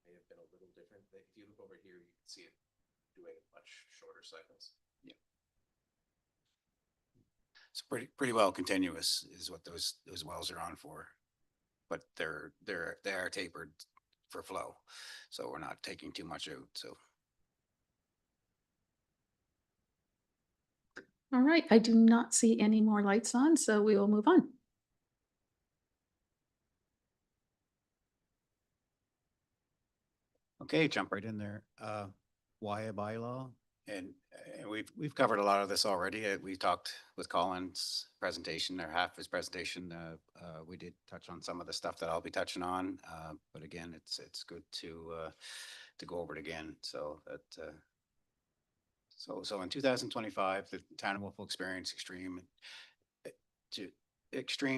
may have been a little different. If you look over here, you can see it doing much shorter cycles. Yeah. It's pretty well continuous is what those wells are on for, but they are tapered for flow, so we're not taking too much out. So. All right, I do not see any more lights on, so we will move on. Okay, jump right in there. Why a bylaw? And we've covered a lot of this already. We talked with Colin's presentation or half his presentation. We did touch on some of the stuff that I'll be touching on, but again, it's good to go over it again. So that so in 2025, the town of Wolf will experience extreme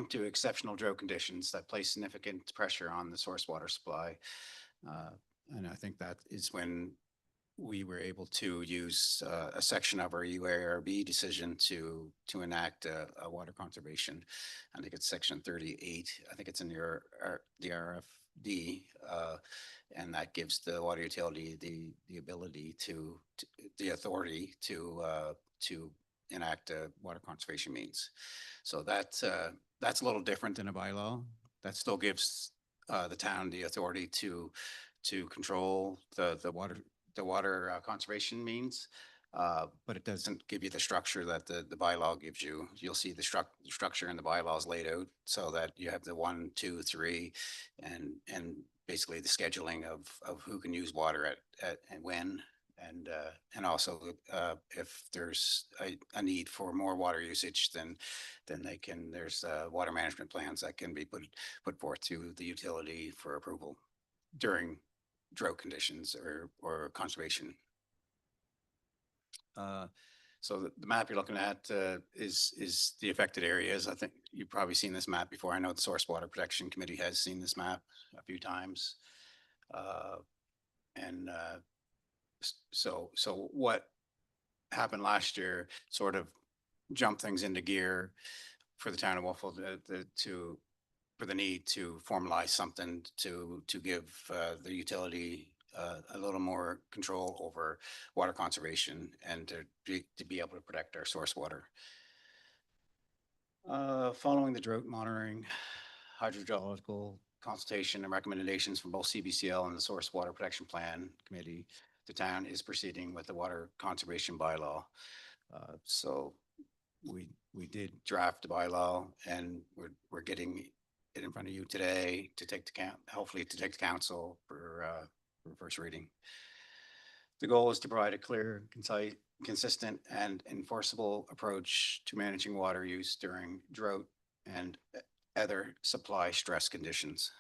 to exceptional drought conditions that place significant pressure on the source water supply. And I think that is when we were able to use a section of our UARB decision to enact a water conservation. I think it's section 38. I think it's in the RFD, and that gives the water utility the ability the authority to enact a water conservation means. So that's a little different than a bylaw. That still gives the town the authority to control the water conservation means, but it doesn't give you the structure that the bylaw gives you. You'll see the structure in the bylaws laid out so that you have the 1, 2, 3, and basically the scheduling of who can use water at and when, and also if there's a need for more water usage, then there's water management plans that can be put forth to the utility for approval during drought conditions or conservation. So the map you're looking at is the affected areas. I think you've probably seen this map before. I know the Source Water Protection Committee has seen this map a few times. So what happened last year sort of jumped things into gear for the town of Wolfville for the need to formalize something to give the utility a little more control over water conservation and to be able to protect our source water. Following the drought monitoring, hydrogeological consultation and recommendations from both CBCL and the Source Water Protection Plan Committee, the town is proceeding with the water conservation bylaw. So we did draft the bylaw, and we're getting it in front of you today to take to hopefully to take to council for first reading. The goal is to provide a clear, concise, consistent, and enforceable approach to managing water use during drought and other supply stress conditions.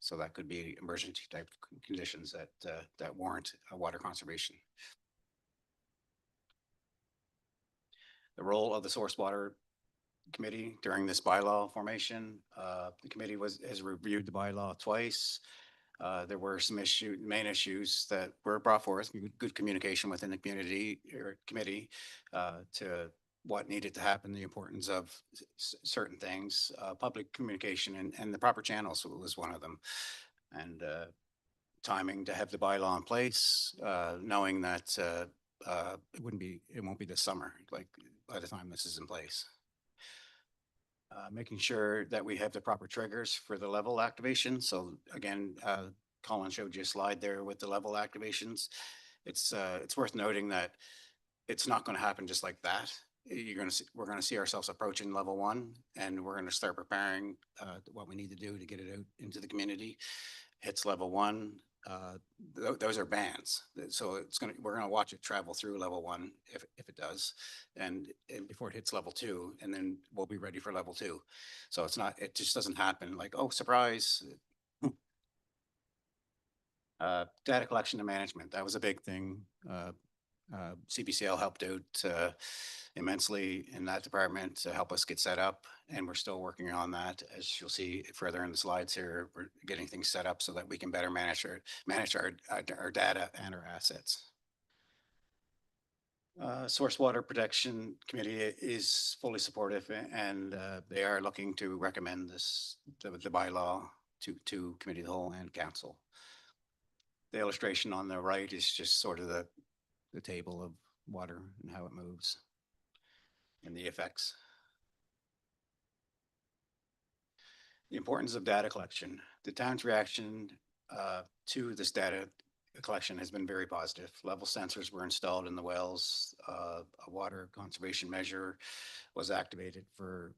So that could be emergency type conditions that warrant a water conservation. The role of the Source Water Committee during this bylaw formation. The committee has reviewed the bylaw twice. There were some main issues that were brought forth, good communication within the community or committee to what needed to happen, the importance of certain things, public communication and the proper channels was one of them. And timing to have the bylaw in place, knowing that it won't be this summer, like by the time this is in place. making sure that we have the proper triggers for the level activation. So again, Colin showed you a slide there with the level activations. It's worth noting that it's not going to happen just like that. We're going to see ourselves approaching level 1, and we're going to start preparing what we need to do to get it out into the community. Hits level 1. Those are bands. So we're going to watch it travel through level 1 if it does, and before it hits level 2, and then we'll be ready for level 2. So it just doesn't happen like, oh, surprise. Data collection and management, that was a big thing. CBCL helped out immensely in that department to help us get set up, and we're still working on that. As you'll see further in the slides here, we're getting things set up so that we can better manage our data and our assets. Source Water Protection Committee is fully supportive, and they are looking to recommend the bylaw to Committee of the Whole and Council. The illustration on the right is just sort of the table of water and how it moves and the effects. The importance of data collection. The town's reaction to this data collection has been very positive. Level sensors were installed in the wells. A water conservation measure was activated for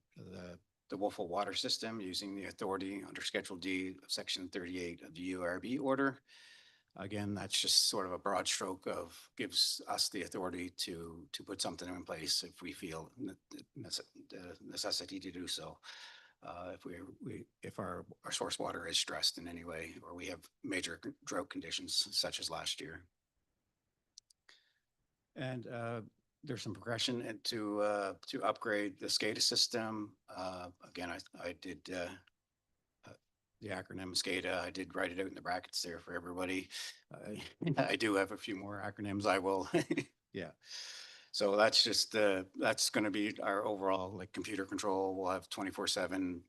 the Wolfville water system using the authority under Schedule D of Section 38 of the URB order. Again, that's just sort of a broad stroke of gives us the authority to put something in place if we feel necessity to do so. If our source water is stressed in any way, or we have major drought conditions such as last year. And there's some progression to upgrade the SCADA system. Again, I did the acronym SCADA. I did write it out in the brackets there for everybody. I do have a few more acronyms. I will, yeah. So that's just that's going to be our overall like computer control. We'll have 24/7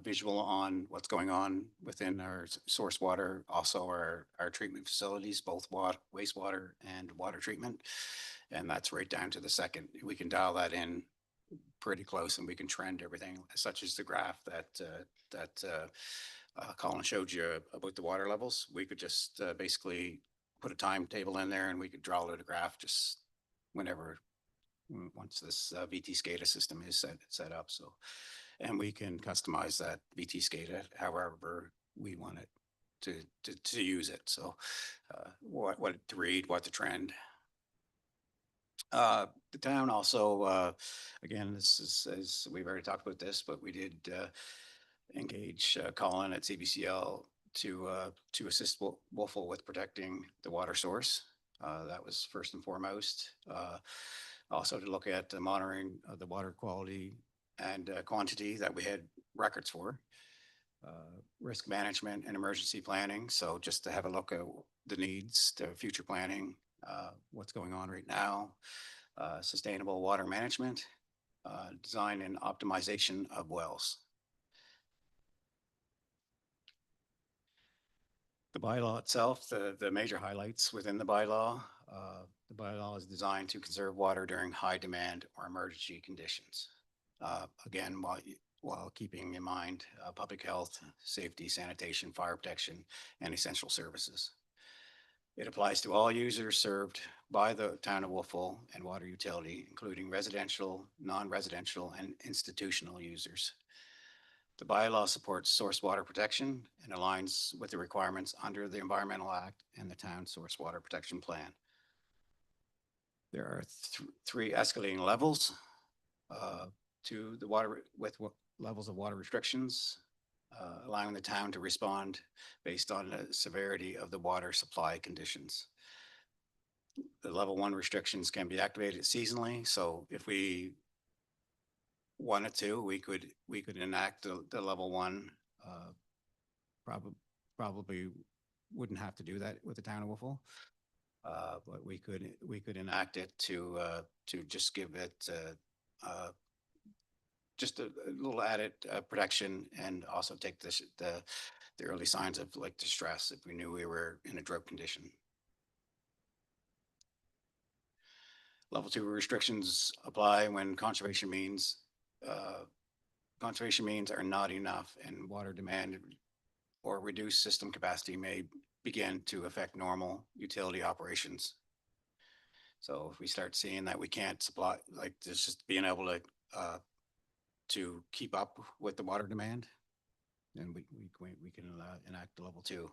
visual on what's going on within our source water, also our treatment facilities, both wastewater and water treatment, and that's right down to the second. We can dial that in pretty close, and we can trend everything, such as the graph that Colin showed you about the water levels. We could just basically put a timetable in there, and we could draw out a graph just whenever, once this VT SCADA system is set up. So, and we can customize that VT SCADA however we want it to use it. So what to read, what to trend. The town also, again, this is, as we've already talked about this, but we did engage Colin at CBCL to assist Wolfville with protecting the water source. That was first and foremost. Also to look at the monitoring of the water quality and quantity that we had records for. Risk management and emergency planning. So just to have a look at the needs to future planning, what's going on right now. Sustainable water management, design and optimization of wells. The bylaw itself, the major highlights within the bylaw is designed to conserve water during high demand or emergency conditions. Again, while keeping in mind public health, safety, sanitation, fire protection, and essential services. It applies to all users served by the town of Wolfville and water utility, including residential, non-residential, and institutional users. The bylaw supports source water protection and aligns with the requirements under the Environmental Act and the town source water protection plan. There are three escalating levels to the water with levels of water restrictions, allowing the town to respond based on the severity of the water supply conditions. The level 1 restrictions can be activated seasonally. So if we wanted to, we could enact the level 1. Probably wouldn't have to do that with the town of Wolfville, but we could enact it to just give it just a little added protection, and also take the early signs of like distress if we knew we were in a drought condition. Level 2 restrictions apply when conservation means conservation means are not enough and water demand or reduced system capacity may begin to affect normal utility operations. So if we start seeing that we can't supply, like there's just being able to keep up with the water demand, then we can enact level 2.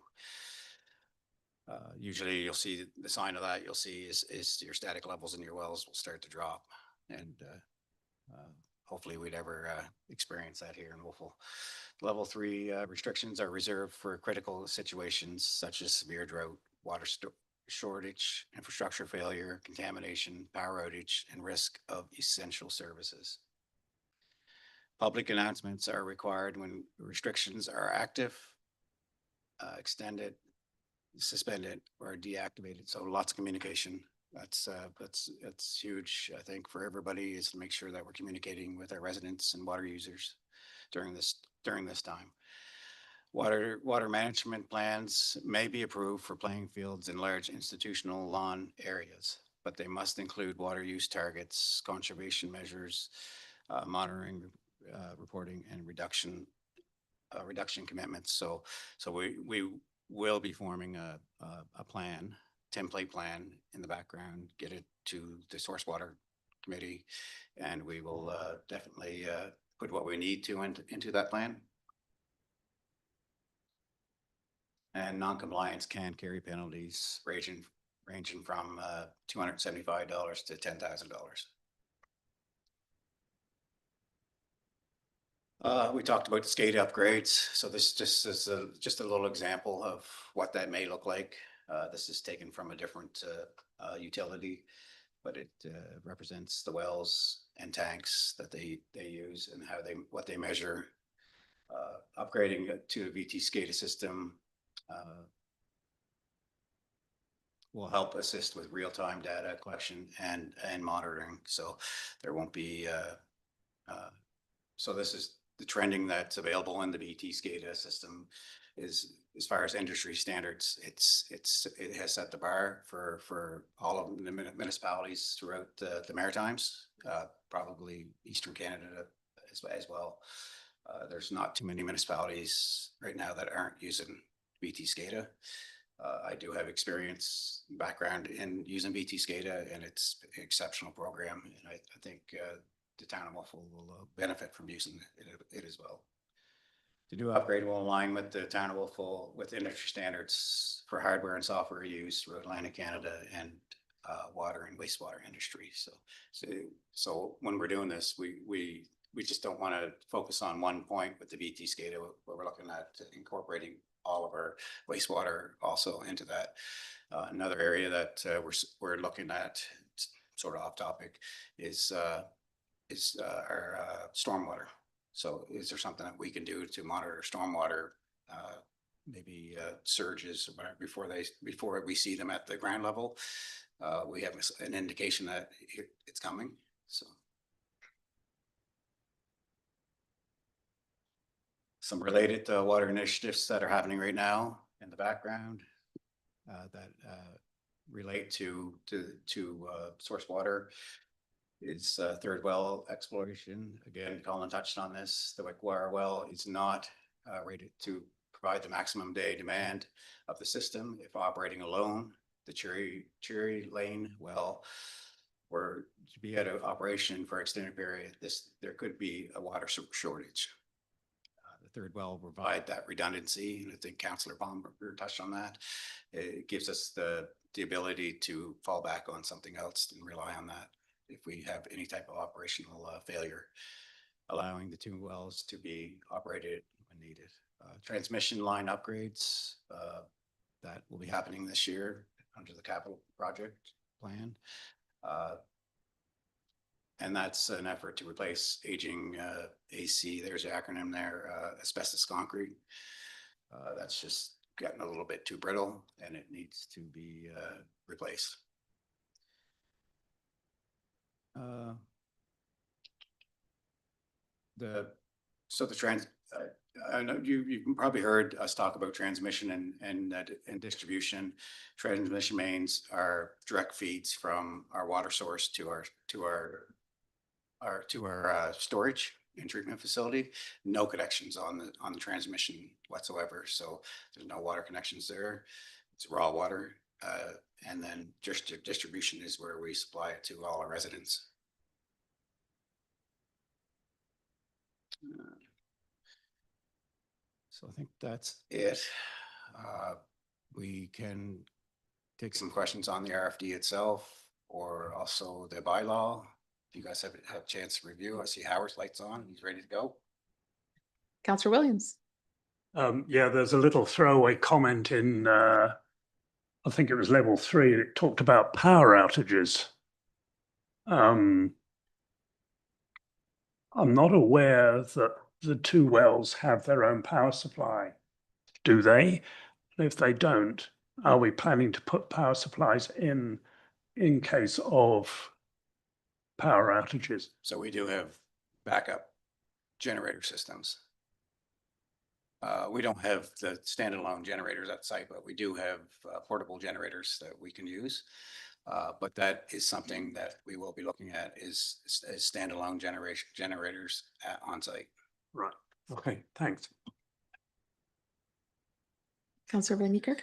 Usually you'll see the sign of that you'll see is your static levels in your wells will start to drop. And hopefully we'd ever experience that here in Wolfville. Level 3 restrictions are reserved for critical situations such as severe drought, water shortage, infrastructure failure, contamination, power outage, and risk of essential services. Public announcements are required when restrictions are active, extended, suspended, or deactivated. So lots of communication. That's huge, I think, for everybody, is to make sure that we're communicating with our residents and water users during this time. Water management plans may be approved for playing fields in large institutional lawn areas, but they must include water use targets, conservation measures, monitoring, reporting, and reduction commitments. So we will be forming a template plan in the background, get it to the Source Water Committee, and we will definitely put what we need to into that plan. And non-compliance can carry penalties ranging from $275 to $10,000. We talked about the SCADA upgrades. So this just is just a little example of what that may look like. This is taken from a different utility, but it represents the wells and tanks that they use and what they measure. Upgrading to a VT SCADA system will help assist with real-time data collection and monitoring. So there won't be. So this is the trending that's available in the VT SCADA system. Is as far as industry standards, it has set the bar for all of the municipalities throughout the Maritimes, probably Eastern Canada as well. There's not too many municipalities right now that aren't using VT SCADA. I do have background in using VT SCADA, and it's an exceptional program. And I think the town of Wolfville will benefit from using it as well. To do upgrade will align with the town of Wolfville with industry standards for hardware and software use through Atlantic Canada and water and wastewater industry. So when we're doing this, we just don't want to focus on one point with the VT SCADA. We're looking at incorporating all of our wastewater also into that. Another area that we're looking at, sort of off topic, is our stormwater. So is there something that we can do to monitor stormwater, maybe surges before we see them at the ground level? We have an indication that it's coming. So some related water initiatives that are happening right now in the background that relate to source water is third well exploration. Again, Colin touched on this. The Wickwire well is not rated to provide the maximum day demand of the system if operating alone. The Cherry Lane well were to be at an operation for extended period, there could be a water shortage. The third well will provide that redundancy, and I think Councillor Baumberger touched on that. It gives us the ability to fall back on something else and rely on that if we have any type of operational failure, allowing the two wells to be operated when needed. Transmission line upgrades that will be happening this year under the capital project plan. And that's an effort to replace aging AC, there's the acronym there, asbestos concrete. That's just gotten a little bit too brittle and it needs to be replaced. I know you've probably heard us talk about transmission and distribution. Transmission mains are direct feeds from our water source to our storage and treatment facility. No connections on the transmission whatsoever. So there's no water connections there. It's raw water. And then just distribution is where we supply it to all our residents. So I think that's it. We can take some questions on the RFD itself or also the bylaw. If you guys have a chance to review, I see Howard's lights on. He's ready to go. Counselor Williams. Yeah, there's a little throwaway comment in, I think it was level 3. It talked about power outages. I'm not aware that the 2 wells have their own power supply. Do they? And if they don't, are we planning to put power supplies in case of power outages? So we do have backup generator systems. We don't have the standalone generators at site, but we do have portable generators that we can use. But that is something that we will be looking at is standalone generators on site. Right. Okay, thanks. Counselor Van Niekerk.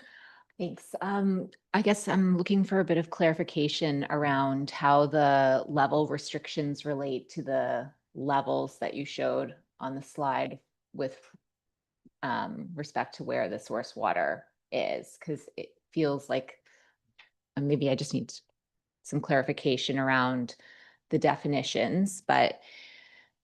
Thanks. I guess I'm looking for a bit of clarification around how the level restrictions relate to the levels that you showed on the slide with respect to where the source water is, because it feels like maybe I just need some clarification around the definitions. But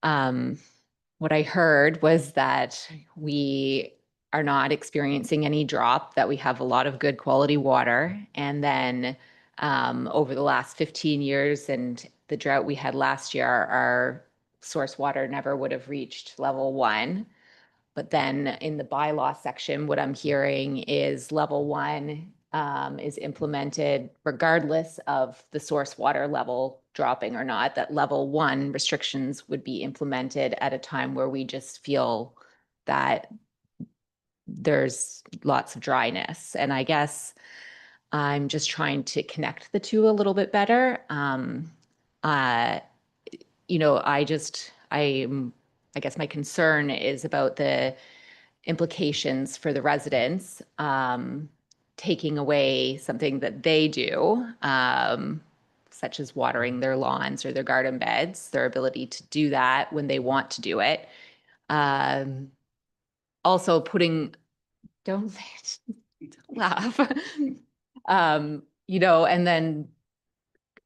what I heard was that we are not experiencing any drop, that we have a lot of good quality water. And then over the last 15 years and the drought we had last year, our source water never would have reached level 1. But then in the bylaw section, what I'm hearing is level 1 is implemented regardless of the source water level dropping or not, that level 1 restrictions would be implemented at a time where we just feel that there's lots of dryness. And I guess I'm just trying to connect the two a little bit better. I guess my concern is about the implications for the residents, taking away something that they do, such as watering their lawns or their garden beds, their ability to do that when they want to do it. Also don't laugh, and then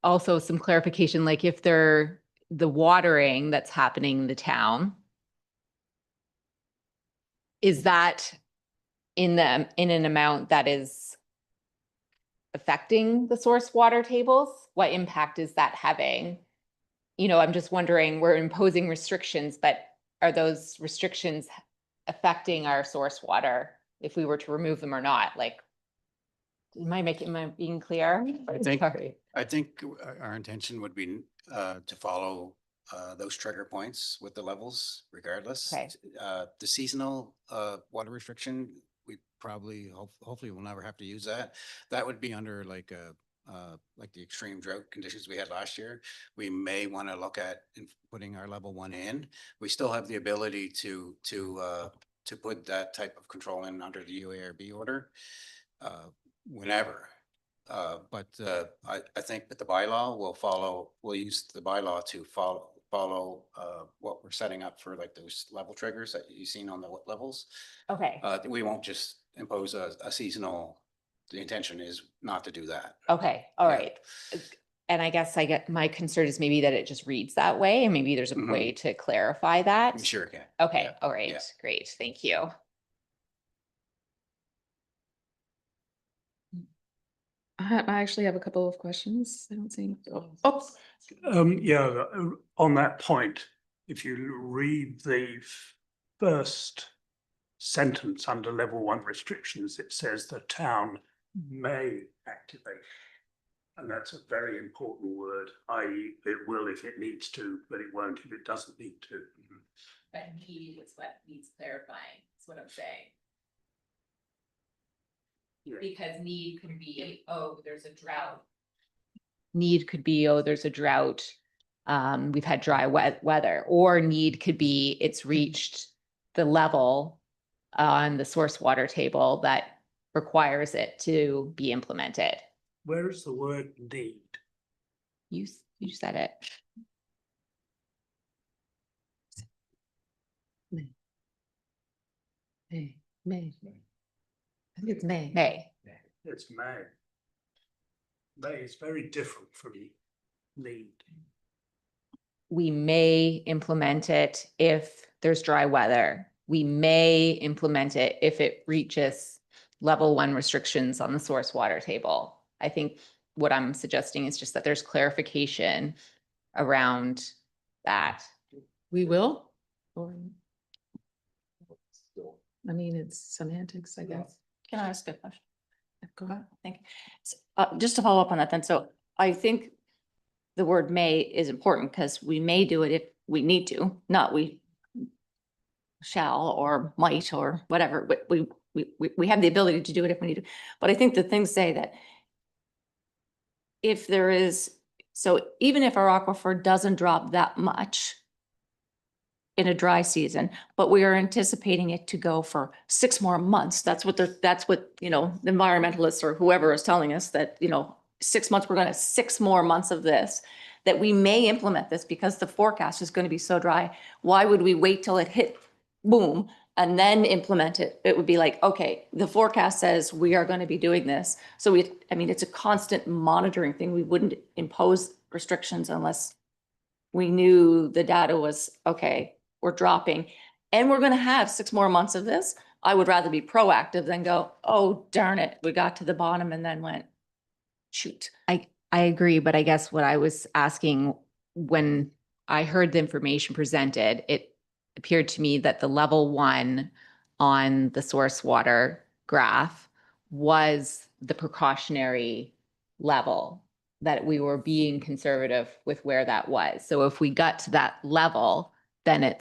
also some clarification, like if the watering that's happening in the town, is that in an amount that is affecting the source water tables? What impact is that having? I'm just wondering, we're imposing restrictions, but are those restrictions affecting our source water if we were to remove them or not? Like, am I being clear? Sorry. I think our intention would be to follow those trigger points with the levels regardless. Okay. The seasonal water restriction, we probably hopefully will never have to use that. That would be under like the extreme drought conditions we had last year. We may want to look at putting our level 1 in. We still have the ability to put that type of control in under the UARB order whenever. But I think that the bylaw we'll use the bylaw to follow what we're setting up for like those level triggers that you've seen on the levels. Okay. We won't just impose a seasonal. The intention is not to do that. Okay. All right. And I guess my concern is maybe that it just reads that way, and maybe there's a way to clarify that. I'm sure it can. Okay. Yeah. All right. Yeah. Great. Thank you. I actually have a couple of questions. I don't see. Oh, Yeah, on that point, if you read the first sentence under level 1 restrictions, it says the town may activate. And that's a very important word, i.e. it will if it needs to, but it won't if it doesn't need to. But need is what needs clarifying, is what I'm saying. Yeah. Because need could be, oh, there's a drought. Need could be, oh, there's a drought. we've had dry weather, or need could be it's reached the level on the source water table that requires it to be implemented. Where is the word need? You said it. May. I think it's May. May. It's may. May is very different from need. We may implement it if there's dry weather. We may implement it if it reaches level 1 restrictions on the source water table. I think what I'm suggesting is just that there's clarification around that. We will? Or? I mean, it's semantics, I guess. Can I ask a question? Go ahead. Thank you. Just to follow up on that then, so I think the word may is important because we may do it if we need to, not we shall or might or whatever, but we have the ability to do it if we need to. But I think the things say that if there is, so even if our aquifer doesn't drop that much in a dry season, but we are anticipating it to go for 6 more months. That's what the environmentalists or whoever is telling us, that, 6 months, we're going to 6 more months of this, that we may implement this because the forecast is going to be so dry. Why would we wait till it hit boom and then implement it? It would be like, okay, the forecast says we are going to be doing this. So it's a constant monitoring thing. We wouldn't impose restrictions unless we knew the data was, okay, we're dropping and we're going to have 6 more months of this. I would rather be proactive than go, oh, darn it, we got to the bottom and then went, shoot. I agree, but I guess what I was asking, when I heard the information presented, it appeared to me that the level 1 on the source water graph was the precautionary level, that we were being conservative with where that was. So if we got to that level, then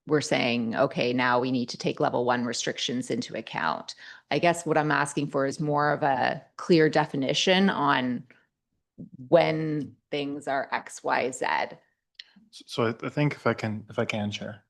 we're saying, okay, now we need to take level 1 restrictions into account. I guess what I'm asking for is more of a clear definition on when things are X, Y, Z. So I think if I can, Chair,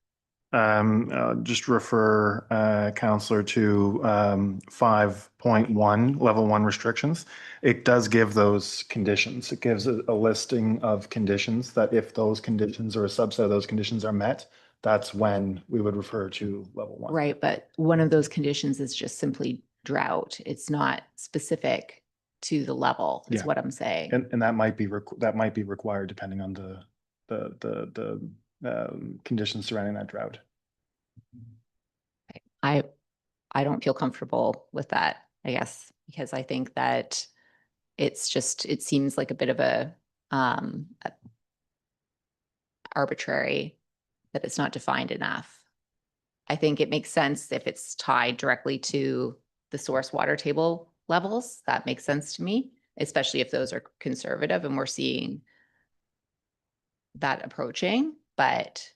just refer Counselor to 5.1 level 1 restrictions. It does give those conditions. It gives a listing of conditions that if those conditions or a subset of those conditions are met, that's when we would refer to level 1. Right, but one of those conditions is just simply drought. It's not specific to the level, is Yeah. what I'm saying. And that might be required depending on the conditions surrounding that drought. I don't feel comfortable with that, I guess, because I think that it seems like a bit of a arbitrary, that it's not defined enough. I think it makes sense if it's tied directly to the source water table levels. That makes sense to me, especially if those are conservative and we're seeing that approaching. But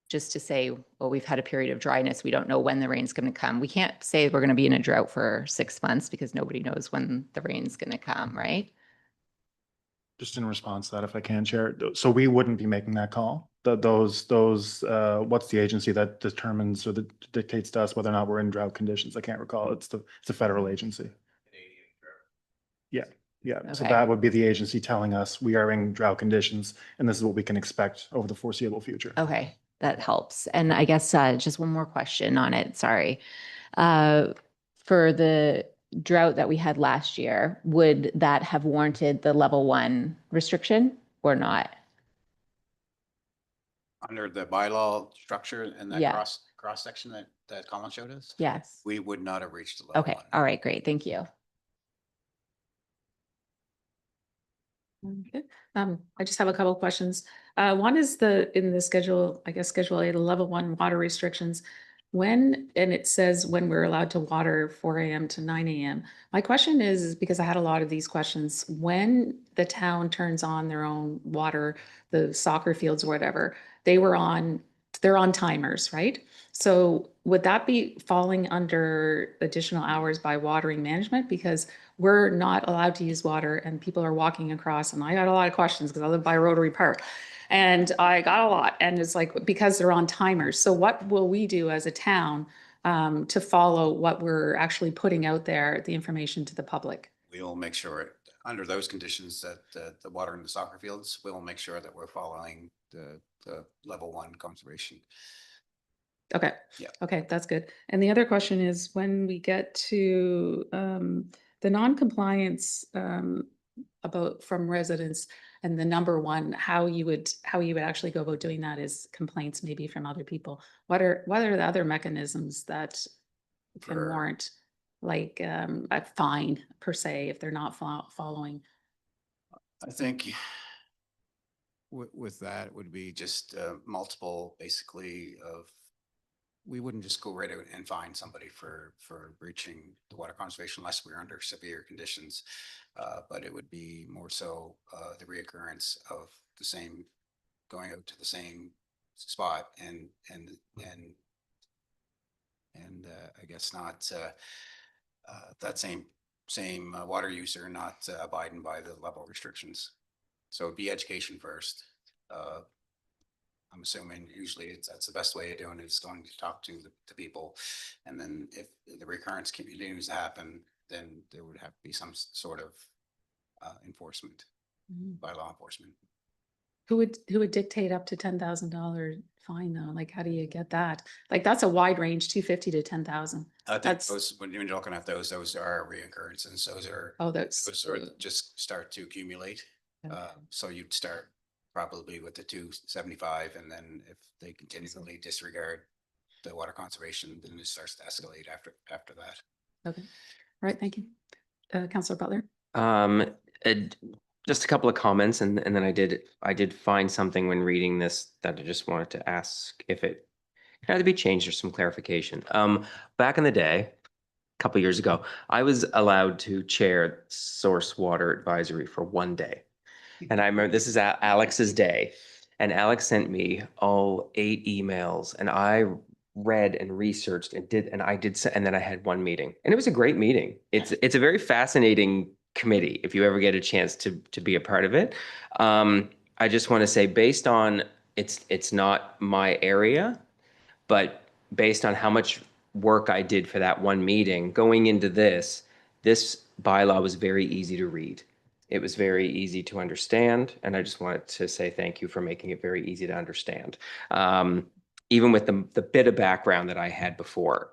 just to say, well, we've had a period of dryness, we don't know when the rain's going to come. We can't say we're going to be in a drought for 6 months because nobody knows when the rain's going to come, right? Just in response to that, if I can, Chair. So we wouldn't be making that call. What's the agency that determines or that dictates to us whether or not we're in drought conditions? I can't recall. It's a federal agency. Yeah. So Okay. that would be the agency telling us we are in drought conditions and this is what we can expect over the foreseeable future. Okay, that helps. And I guess just one more question on it, sorry. For the drought that we had last year, would that have warranted the level 1 restriction or not? Under the bylaw structure and that Yeah. cross section that Colin showed us, Yes. we would not have reached the level Okay, 1. all right, great, thank you. Okay. I just have a couple of questions. One is in the schedule, I guess, Schedule A, the level 1 water restrictions. And it says when we're allowed to water 4 a.m. to 9 a.m. My question is because I had a lot of these questions, when the town turns on their own water, the soccer fields or whatever, they're on timers, right? So would that be falling under additional hours by watering management? Because we're not allowed to use water and people are walking across, and I got a lot of questions because I live by Rotary Park. And I got a lot, and it's like, because they're on timers. So what will we do as a town to follow what we're actually putting out there, the information to the public? We'll make sure, under those conditions, that the water in the soccer fields, we'll make sure that we're following the level 1 conservation. Okay. Yeah. Okay, that's good. And the other question is, when we get to the non-compliance about from residents, and the number one, how you would actually go about doing that is complaints maybe from other people. What are the other mechanisms that can For- warrant like a fine per se if they're not following? I think with that, it would be just multiple, basically, of, we wouldn't just go right out and find somebody for breaching the water conservation unless we're under severe conditions. But it would be more so the reoccurrence of the same, going out to the same spot and I guess not that same water user not abiding by the level restrictions. So it'd be education first. I'm assuming usually that's the best way of doing it, is going to talk to the people. And then if the recurrence continues to happen, then there would have to be some sort of enforcement by law enforcement. Who would dictate up to $10,000 fine though? Like, how do you get that? Like, that's a wide range, 250 to 10,000. I think That's, those, when you're looking at those are reoccurrences. Those are that's. just start to accumulate. Okay. So you'd start probably with the 275, and then if they continually disregard the water conservation, then it starts to escalate after that. Okay. All right. Thank you. Councillor Butler. Just a couple of comments, and then I did find something when reading this that I just wanted to ask if it had to be changed or some clarification. Back in the day, a couple years ago, I was allowed to chair Source Water Advisory for one day. And I remember this is Alex's day, and Alex sent me all 8 emails, and I read and researched and did, and then I had one meeting, and it was a great meeting. It's a very fascinating committee if you ever get a chance to be a part of it. I just want to say, based on it's not my area, but based on how much work I did for that one meeting, going into this bylaw was very easy to read. It was very easy to understand, and I just wanted to say thank you for making it very easy to understand. Even with the bit of background that I had before.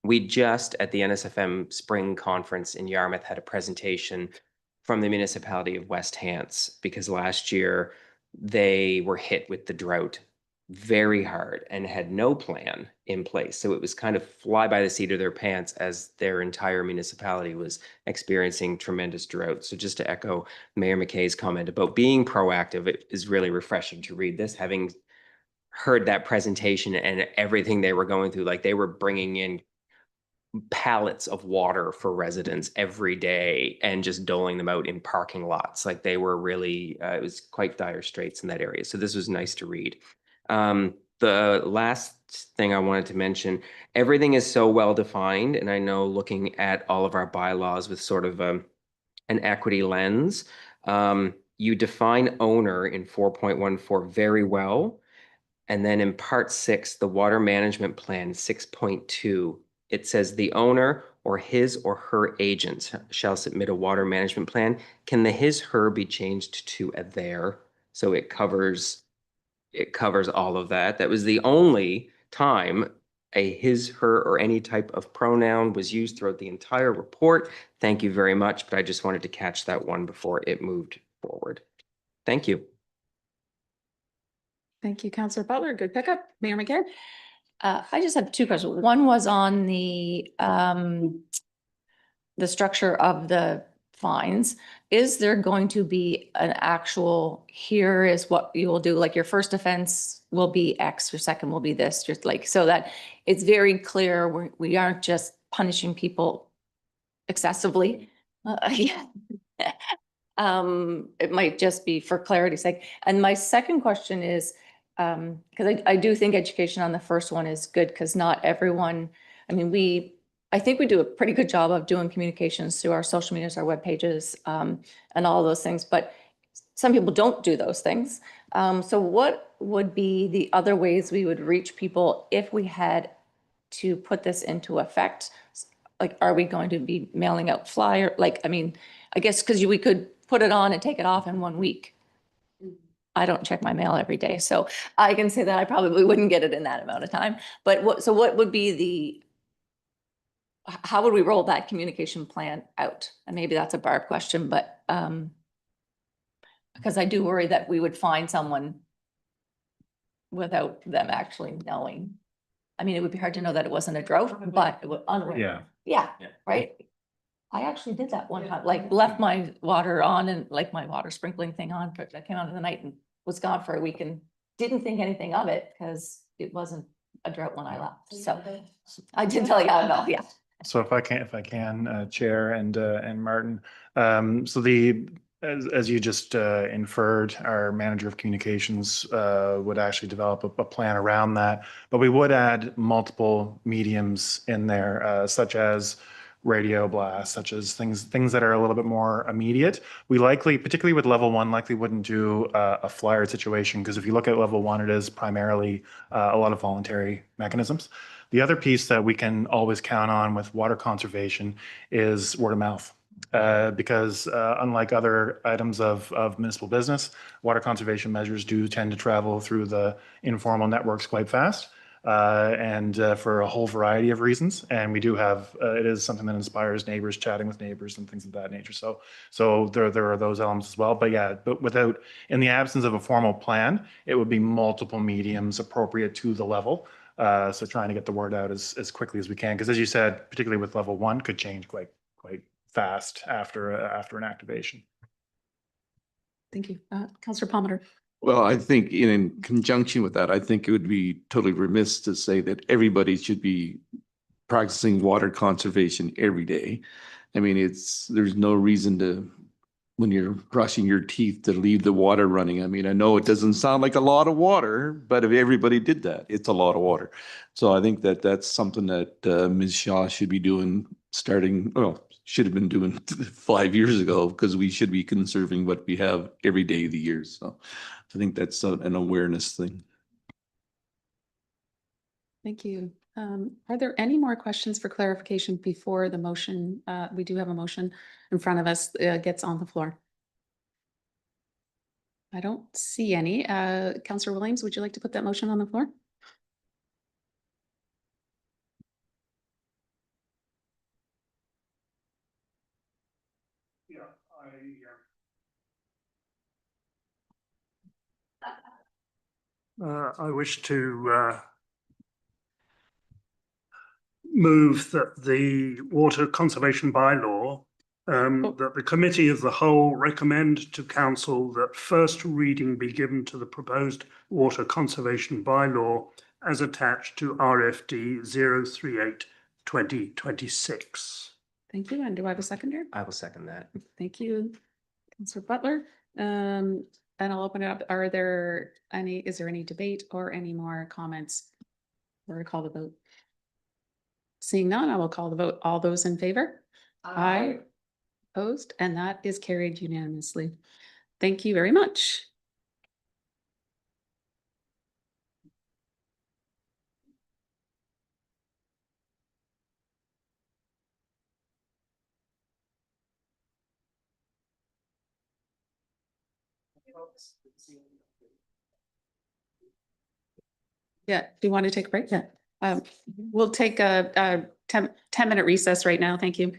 We just, at the NSFM Spring Conference in Yarmouth, had a presentation from the municipality of West Hants, because last year they were hit with the drought very hard and had no plan in place. So it was kind of fly by the seat of their pants as their entire municipality was experiencing tremendous drought. So just to echo Mayor McKay's comment about being proactive, it is really refreshing to read this, having heard that presentation and everything they were going through. Like, they were bringing in pallets of water for residents every day and just doling them out in parking lots. Like, they were really, it was quite dire straits in that area. So this was nice to read. The last thing I wanted to mention, everything is so well defined, and I know looking at all of our bylaws with sort of an equity lens, you define owner in 4.14 very well. And then in part 6, the water management plan 6.2, it says the owner or his or her agent shall submit a water management plan. Can the his, her be changed to a their? So it covers all of that. That was the only time a his, her, or any type of pronoun was used throughout the entire report. Thank you very much, but I just wanted to catch that one before it moved forward. Thank you. Thank you, Councillor Butler. Good pickup. Mayor McCann. I just have 2 questions. One was on the structure of the fines. Is there going to be an actual, here is what you will do, like your first offense will be X, your second will be this, just like, so that it's very clear we aren't just punishing people excessively. Yeah. It might just be for clarity's sake. And my second question is, because I do think education on the first one is good, because not everyone, I mean, we I think we do a pretty good job of doing communications through our social medias, our web pages, and all those things, but some people don't do those things. So what would be the other ways we would reach people if we had to put this into effect? Like, are we going to be mailing out flyer? Like, I mean, I guess because we could put it on and take it off in 1 week. I don't check my mail every day, so I can say that I probably wouldn't get it in that amount of time. But what would be how would we roll that communication plan out? And maybe that's a Barb question, but, because I do worry that we would find someone without them actually knowing. I mean, it would be hard to know that it wasn't a drought, but it would, Yeah. yeah, right? I actually did that one time, like left my water on and like my water sprinkling thing on, but I came out in the night and was gone for a week and didn't think anything of it because it wasn't a drought when I left. So I did tell you, I know, yeah. So if I can, Chair and Martin, so as you just inferred, our manager of communications would actually develop a plan around that. But we would add multiple mediums in there, such as radio blasts, such as things that are a little bit more immediate. We likely, particularly with level 1, likely wouldn't do a flyer situation, because if you look at level 1, it is primarily a lot of voluntary mechanisms. The other piece that we can always count on with water conservation is word of mouth. Because unlike other items of municipal business, water conservation measures do tend to travel through the informal networks quite fast, and for a whole variety of reasons. And we do have, it is something that inspires neighbors, chatting with neighbors and things of that nature. So there are those elements as well. But yeah, in the absence of a formal plan, it would be multiple mediums appropriate to the level. So trying to get the word out as quickly as we can, because as you said, particularly with level 1, could change quite fast after an activation. Thank you. Councillor Palmer. Well, I think in conjunction with that, I think it would be totally remiss to say that everybody should be practicing water conservation every day. I mean, there's no reason to, when you're brushing your teeth, to leave the water running. I mean, I know it doesn't sound like a lot of water, but if everybody did that, it's a lot of water. So I think that that's something that Ms. Shaw should be doing should have been doing 5 years ago, because we should be conserving what we have every day of the year. So I think that's an awareness thing. Thank you. Are there any more questions for clarification before the motion? We do have a motion in front of us, gets on the floor. I don't see any. Councillor Williams, would you like to put that motion on the floor? Yeah, I wish to move that the water conservation bylaw, that the committee of the whole recommend to council that first reading be given to the proposed water conservation bylaw as attached to RFD 038/2026. Thank you. And do I have a seconder? I will second that. Thank you, Councillor Butler. And I'll open it up. Is there any debate or any more comments? Or call the vote. Seeing none, I will call the vote. All those in favor? Aye. Opposed, and that is carried unanimously. Thank you very much. Yeah, do you want to take a break? Yeah. We'll take a 10-minute recess right now. Thank you.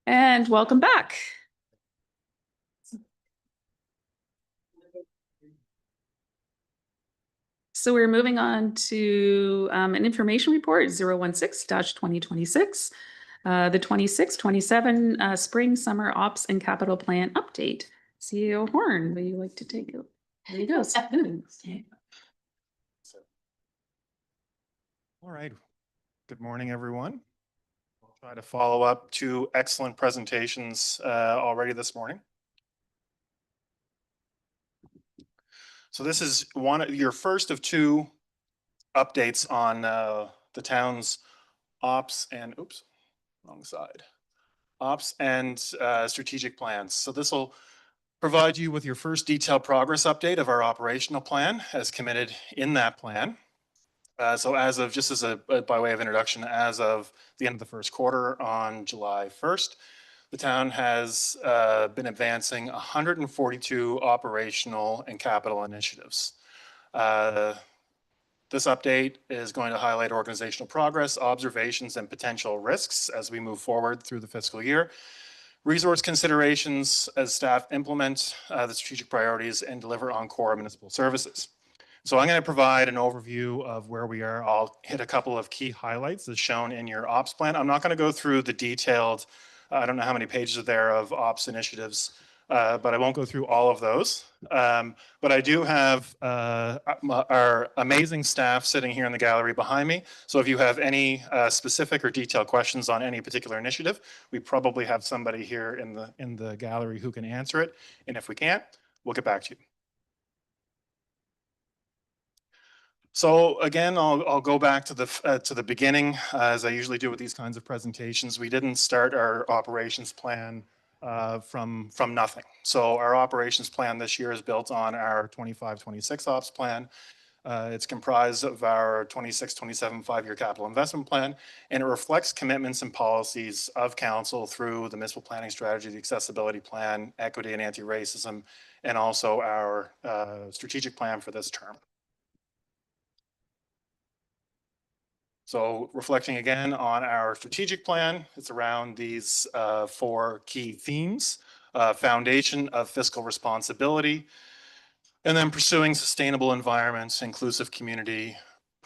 And welcome back. So we're moving on to an information report 016-2026. The 26-27 spring summer ops and capital plan update. CEO Horn, would you like to take it? There you go. All right. Good morning, everyone. We'll try to follow up 2 excellent presentations already this morning. So this is your first of 2 updates on the town's ops and, oops, wrong side. Ops and strategic plans. So this will provide you with your first detailed progress update of our operational plan as committed in that plan. So as of, just as by way of introduction, as of the end of the first quarter on July 1st, the town has been advancing 142 operational and capital initiatives. This update is going to highlight organizational progress, observations, and potential risks as we move forward through the fiscal year, resource considerations as staff implement the strategic priorities and deliver on core municipal services. So I'm going to provide an overview of where we are. I'll hit a couple of key highlights as shown in your ops plan. I'm not going to go through the detailed, I don't know how many pages are there of ops initiatives, but I won't go through all of those. But I do have our amazing staff sitting here in the gallery behind me. So if you have any specific or detailed questions on any particular initiative, we probably have somebody here in the gallery who can answer it. And if we can't, we'll get back to you. So again, I'll go back to the beginning, as I usually do with these kinds of presentations. We didn't start our operations plan from nothing. So our operations plan this year is built on our 25-26 ops plan. It's comprised of our 26-27 5-year capital investment plan, and it reflects commitments and policies of council through the municipal planning strategy, the accessibility plan, equity and anti-racism, and also our strategic plan for this term. So reflecting again on our strategic plan, it's around these 4 key themes: foundation of fiscal responsibility, and then pursuing sustainable environments, inclusive community,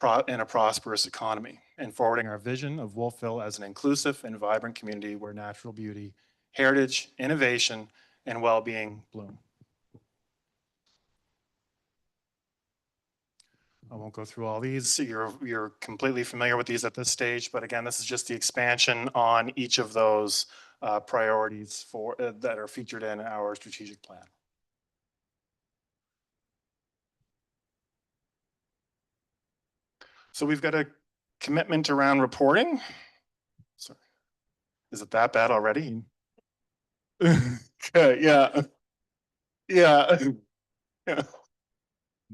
and a prosperous economy, and forwarding our vision of Wolfville as an inclusive and vibrant community where natural beauty, heritage, innovation, and well-being bloom. I won't go through all these. You're completely familiar with these at this stage, but again, this is just the expansion on each of those priorities that are featured in our strategic plan. So we've got a commitment around reporting. Sorry, is it that bad already? Okay, yeah.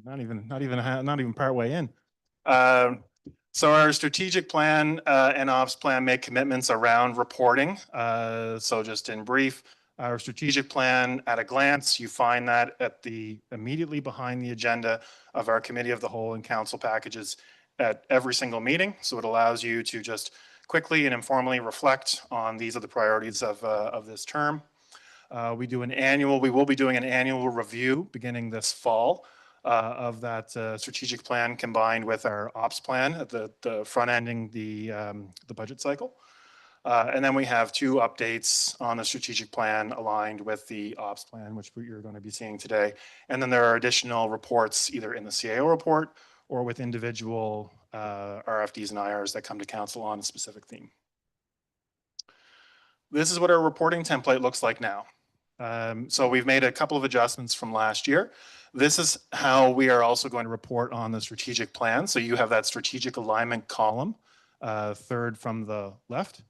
Not even part way in. So our strategic plan and ops plan make commitments around reporting. So just in brief, our strategic plan at a glance, you find that at immediately behind the agenda of our committee of the whole and council packages at every single meeting. So it allows you to just quickly and informally reflect on these are the priorities of this term. We will be doing an annual review beginning this fall of that strategic plan combined with our ops plan at the front ending the budget cycle. And then we have 2 updates on the strategic plan aligned with the ops plan, which you're going to be seeing today. And then there are additional reports either in the CAO report or with individual RFDs and IRs that come to council on a specific theme. This is what our reporting template looks like now. So we've made a couple of adjustments from last year. This is how we are also going to report on the strategic plan. So you have that strategic alignment column third from the left,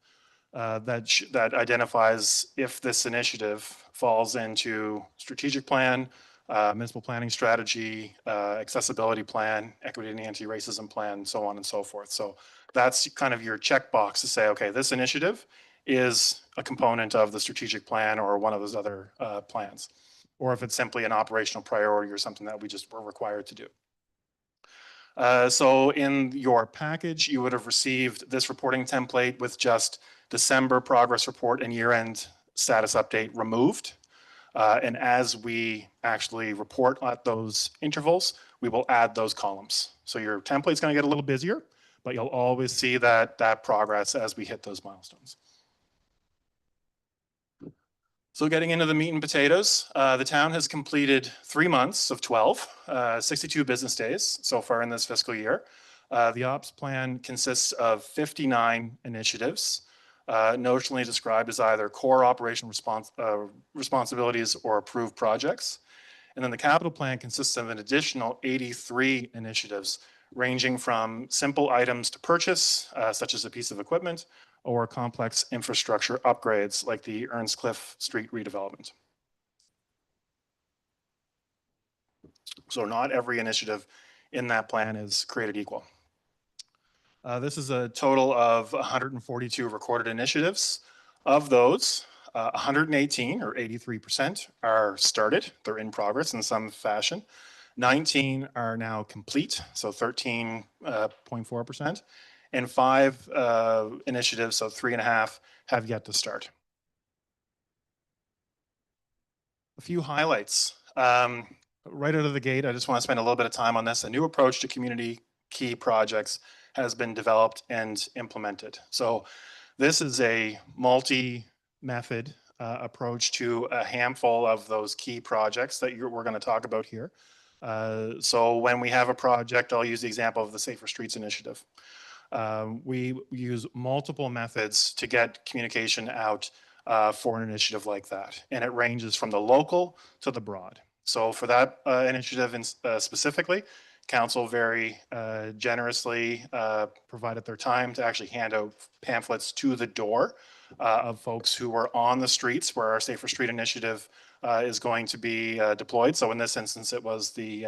that identifies if this initiative falls into strategic plan, municipal planning strategy, accessibility plan, equity and anti-racism plan, so on and so forth. So that's kind of your checkbox to say, okay, this initiative is a component of the strategic plan or one of those other plans, or if it's simply an operational priority or something that we just were required to do. So in your package, you would have received this reporting template with just December progress report and year-end status update removed. And as we actually report at those intervals, we will add those columns. So your template's going to get a little busier, but you'll always see that progress as we hit those milestones. So getting into the meat and potatoes, the town has completed 3 months of 12, 62 business days so far in this fiscal year. The ops plan consists of 59 initiatives, notionally described as either core operational responsibilities or approved projects. And then the capital plan consists of an additional 83 initiatives, ranging from simple items to purchase, such as a piece of equipment, or complex infrastructure upgrades like the Earnscliffe Street redevelopment. So not every initiative in that plan is created equal. This is a total of 142 recorded initiatives. Of those, 118 or 83% are started. They're in progress in some fashion. 19 are now complete, so 13.4%. And 5 initiatives, so 3.5, have yet to start. A few highlights. Right out of the gate, I just want to spend a little bit of time on this. A new approach to community key projects has been developed and implemented. So this is a multi-method approach to a handful of those key projects that we're going to talk about here. So when we have a project, I'll use the example of the Safer Streets Initiative. We use multiple methods to get communication out for an initiative like that. And it ranges from the local to the broad. So for that initiative specifically, council very generously provided their time to actually hand out pamphlets to the door of folks who were on the streets where our Safer Street Initiative is going to be deployed. So in this instance, it was the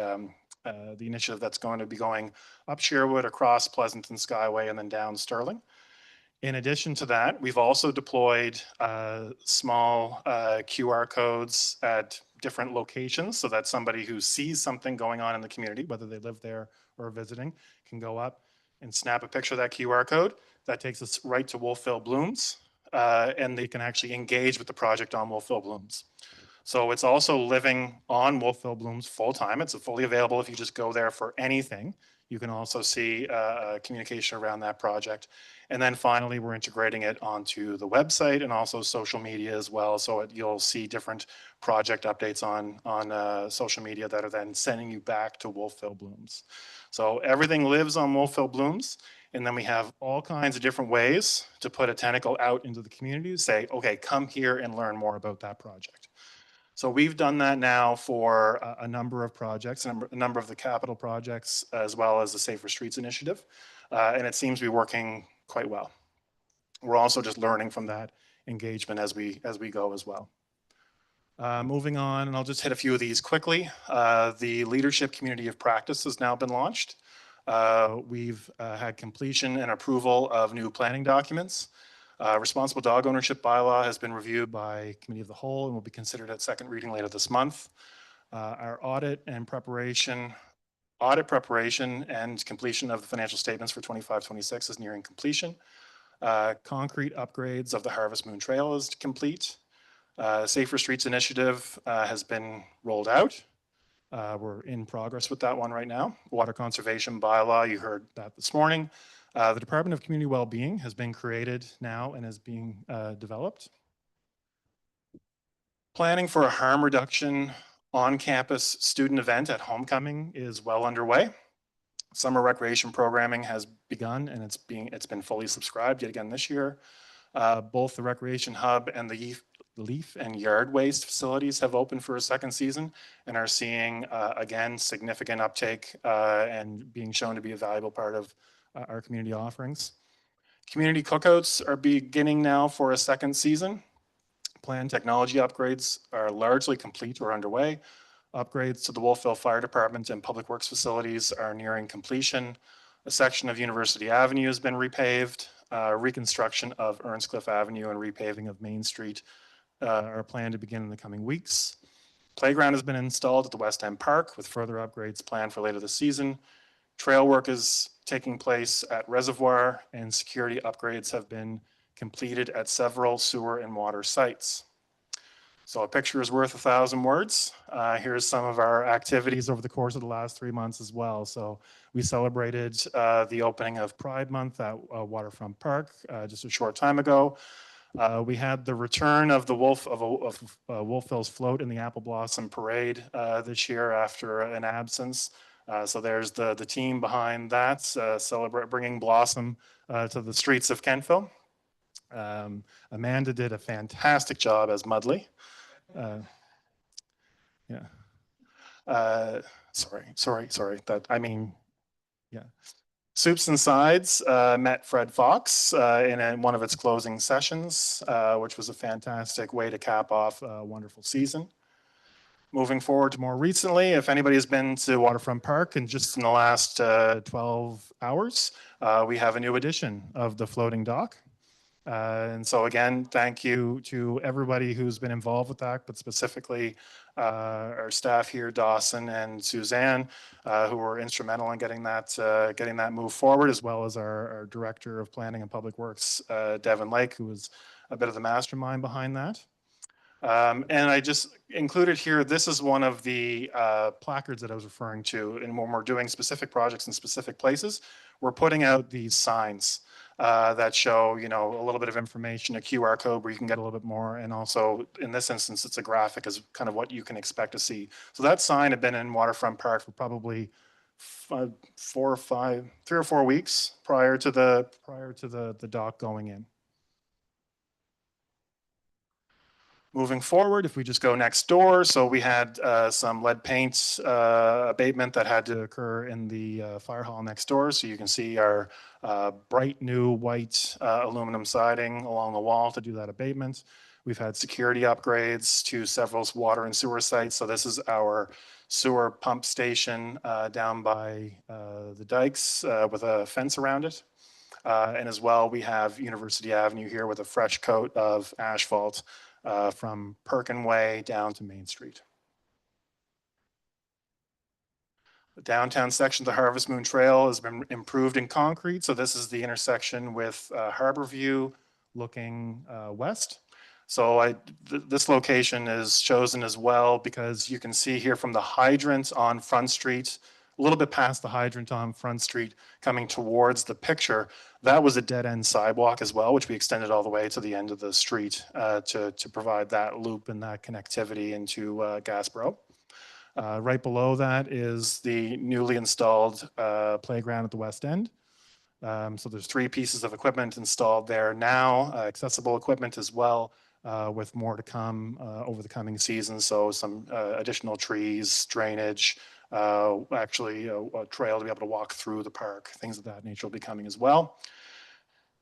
initiative that's going to be going up Sherwood, across Pleasant and Skyway, and then down Sterling. In addition to that, we've also deployed small QR codes at different locations so that somebody who sees something going on in the community, whether they live there or visiting, can go up and snap a picture of that QR code. That takes us right to Wolfville Blooms, and they can actually engage with the project on Wolfville Blooms. So it's also living on Wolfville Blooms full time. It's fully available if you just go there for anything. You can also see communication around that project. And then finally, we're integrating it onto the website and also social media as well. So you'll see different project updates on social media that are then sending you back to Wolfville Blooms. So everything lives on Wolfville Blooms. And then we have all kinds of different ways to put a tentacle out into the community to say, okay, come here and learn more about that project. So we've done that now for a number of projects, a number of the capital projects, as well as the Safer Streets Initiative. And it seems to be working quite well. We're also just learning from that engagement as we go as well. Moving on, and I'll just hit a few of these quickly. The Leadership Community of Practice has now been launched. We've had completion and approval of new planning documents. Responsible dog ownership bylaw has been reviewed by Committee of the Whole and will be considered at second reading later this month. Our audit preparation and completion of the financial statements for 25-26 is nearing completion. Concrete upgrades of the Harvest Moon Trail is complete. Safer Streets Initiative has been rolled out. We're in progress with that one right now. Water conservation bylaw, you heard that this morning. The Department of Community Wellbeing has been created now and is being developed. Planning for a harm reduction on-campus student event at homecoming is well underway. Summer recreation programming has begun and it's been fully subscribed yet again this year. Both the Recreation Hub and the leaf and yard waste facilities have opened for a second season and are seeing, again, significant uptake and being shown to be a valuable part of our community offerings. Community cookouts are beginning now for a second season. Planned technology upgrades are largely complete or underway. Upgrades to the Wolfville Fire Department and Public Works facilities are nearing completion. A section of University Avenue has been repaved. Reconstruction of Earnscliffe Avenue and repaving of Main Street are planned to begin in the coming weeks. Playground has been installed at the West End Park with further upgrades planned for later this season. Trail work is taking place at Reservoir and security upgrades have been completed at several sewer and water sites. So a picture is worth 1,000 words. Here's some of our activities over the course of the last 3 months as well. So we celebrated the opening of Pride Month at Waterfront Park just a short time ago. We had the return of the Wolfville's float in the Apple Blossom Parade this year after an absence. So there's the team behind that, celebrate bringing Blossom to the streets of Kentville. Amanda did a fantastic job as Mudley. Sorry. Yeah. Soups and Sides met Fred Fox in one of its closing sessions, which was a fantastic way to cap off a wonderful season. Moving forward to more recently, if anybody has been to Waterfront Park and just in the last 12 hours, we have a new edition of the floating dock. And so again, thank you to everybody who's been involved with that, but specifically our staff here, Dawson and Suzanne, who were instrumental in getting that move forward, as well as our Director of Planning and Public Works, Devin Lake, who was a bit of the mastermind behind that. And I just included here, this is one of the placards that I was referring to. And when we're doing specific projects in specific places, we're putting out these signs that show, a little bit of information, a QR code where you can get a little bit more. And also in this instance, it's a graphic as kind of what you can expect to see. So that sign had been in Waterfront Park for probably 3 or 4 weeks prior to the dock going in. Moving forward, if we just go next door, so we had some lead paint abatement that had to occur in the fire hall next door. So you can see our bright new white aluminum siding along the wall to do that abatement. We've had security upgrades to several water and sewer sites. So this is our sewer pump station down by the dikes with a fence around it. And as well, we have University Avenue here with a fresh coat of asphalt from Perkin Way down to Main Street. The downtown section of the Harvest Moon Trail has been improved in concrete. So this is the intersection with Harborview looking west. So this location is chosen as well because you can see here from the hydrant on Front Street, a little bit past the hydrant on Front Street, coming towards the picture, that was a dead end sidewalk as well, which we extended all the way to the end of the street to provide that loop and that connectivity into Gasbro. Right below that is the newly installed playground at the West End. So there's 3 pieces of equipment installed there now, accessible equipment as well, with more to come over the coming seasons. So some additional trees, drainage, actually a trail to be able to walk through the park, things of that nature will be coming as well.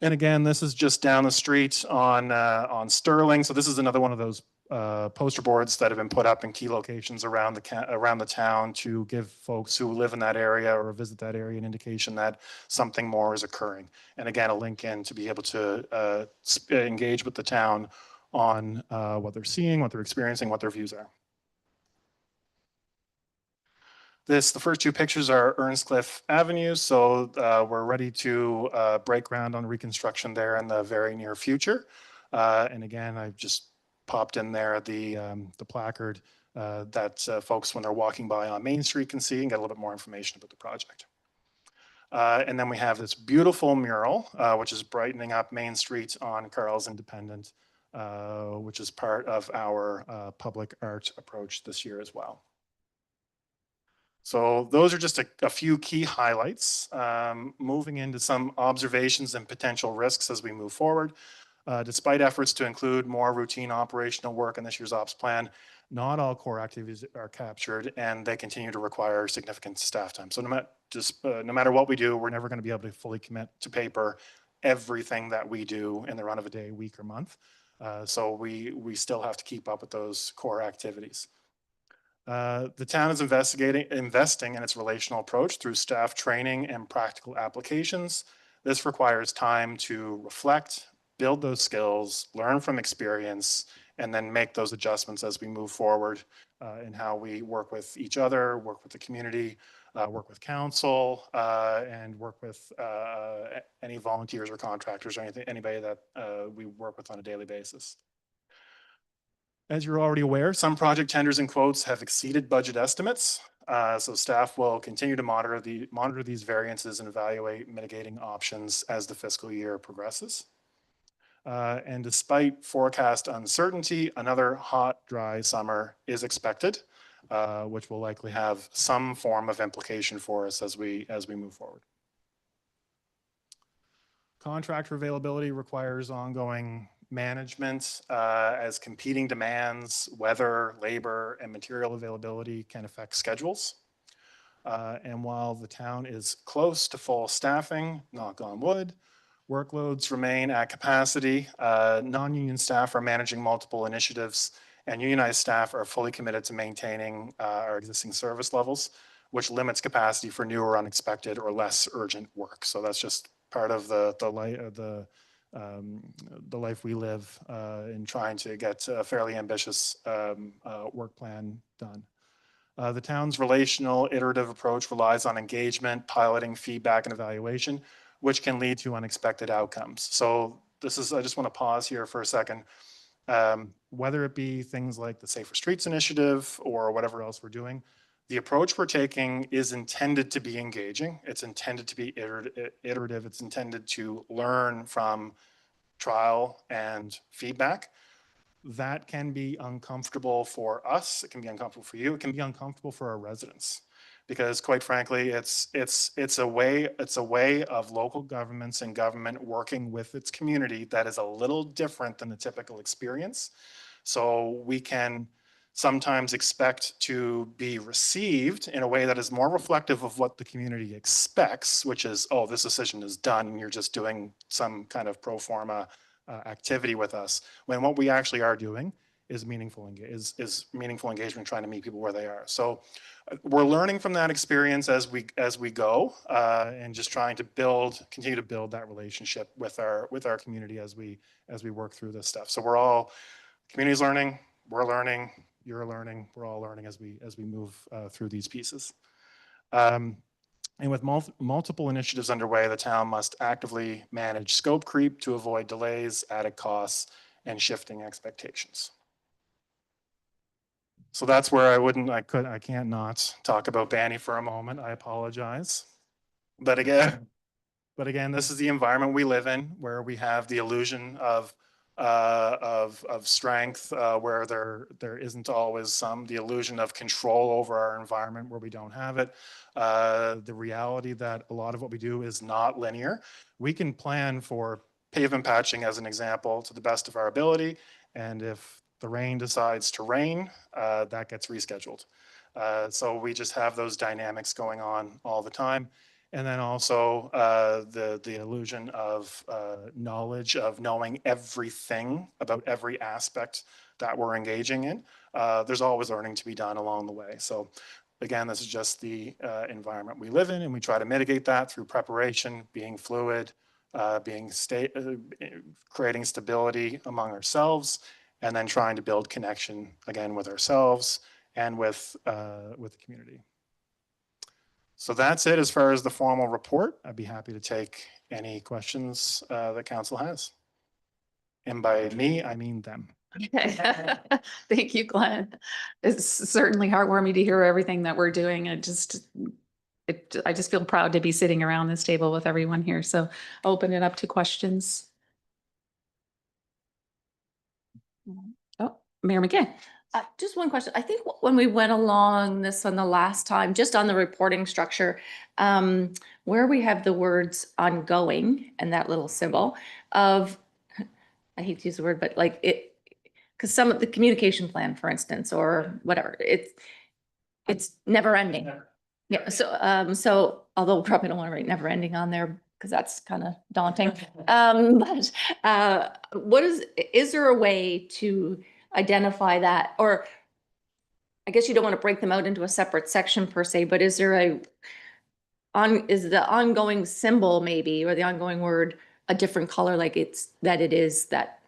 And again, this is just down the street on Sterling. So this is another one of those poster boards that have been put up in key locations around the town to give folks who live in that area or visit that area an indication that something more is occurring. And again, a link in to be able to engage with the town on what they're seeing, what they're experiencing, what their views are. The first 2 pictures are Earnscliffe Avenue. So we're ready to break ground on reconstruction there in the very near future. And again, I've just popped in there the placard that folks, when they're walking by on Main Street, can see and get a little bit more information about the project. And then we have this beautiful mural, which is brightening up Main Street on Carl's Independent, which is part of our public art approach this year as well. So those are just a few key highlights. Moving into some observations and potential risks as we move forward. Despite efforts to include more routine operational work in this year's ops plan, not all core activities are captured and they continue to require significant staff time. So no matter what we do, we're never going to be able to fully commit to paper everything that we do in the run of a day, week, or month. So we still have to keep up with those core activities. The town is investing in its relational approach through staff training and practical applications. This requires time to reflect, build those skills, learn from experience, and then make those adjustments as we move forward in how we work with each other, work with the community, work with council, and work with any volunteers or contractors or anybody that we work with on a daily basis. As you're already aware, some project tenders and quotes have exceeded budget estimates. So staff will continue to monitor these variances and evaluate mitigating options as the fiscal year progresses. And despite forecast uncertainty, another hot, dry summer is expected, which will likely have some form of implication for us as we move forward. Contractor availability requires ongoing management as competing demands, weather, labor, and material availability can affect schedules. And while the town is close to full staffing, knock on wood, workloads remain at capacity. Non-union staff are managing multiple initiatives, and unionized staff are fully committed to maintaining our existing service levels, which limits capacity for new or unexpected or less urgent work. So that's just part of the life we live in trying to get a fairly ambitious work plan done. The town's relational iterative approach relies on engagement, piloting, feedback, and evaluation, which can lead to unexpected outcomes. So this is, I just want to pause here for a second. Whether it be things like the Safer Streets Initiative or whatever else we're doing, the approach we're taking is intended to be engaging. It's intended to be iterative. It's intended to learn from trial and feedback. That can be uncomfortable for us. It can be uncomfortable for you. It can be uncomfortable for our residents, because quite frankly, it's a way of local governments and government working with its community that is a little different than the typical experience. So we can sometimes expect to be received in a way that is more reflective of what the community expects, which is, oh, this decision is done and you're just doing some kind of pro forma activity with us, when what we actually are doing is meaningful engagement, trying to meet people where they are. So we're learning from that experience as we go, and just trying to continue to build that relationship with our community as we work through this stuff. So community's learning, we're learning, you're learning, we're all learning as we move through these pieces. And with multiple initiatives underway, the town must actively manage scope creep to avoid delays, added costs, and shifting expectations. So that's where I can't not talk about Banny for a moment. I apologize. But again, this is the environment we live in, where we have the illusion of strength, where there isn't always the illusion of control over our environment where we don't have it. The reality that a lot of what we do is not linear. We can plan for pavement patching, as an example, to the best of our ability, and if the rain decides to rain, that gets rescheduled. So we just have those dynamics going on all the time. And then also the illusion of knowledge, of knowing everything about every aspect that we're engaging in. There's always learning to be done along the way. So again, this is just the environment we live in, and we try to mitigate that through preparation, being fluid, creating stability among ourselves, and then trying to build connection again with ourselves and with the community. So that's it as far as the formal report. I'd be happy to take any questions that council has. And by me, I mean them. Thank you, Glenn. It's certainly heartwarming to hear everything that we're doing. I just feel proud to be sitting around this table with everyone here. So I'll open it up to questions. Oh, Mayor McGinn. Just one question. I think when we went along this one the last time, just on the reporting structure, where we have the words ongoing and that little symbol of, I hate to use the word, but like it, because some of the communication plan, for instance, or whatever, it's never ending. Yeah. So although we probably don't want to write never ending on there, because that's kind of daunting. But what is there a way to identify that? Or I guess you don't want to break them out into a separate section per se, but is there is the ongoing symbol maybe, or the ongoing word a different color, like it is that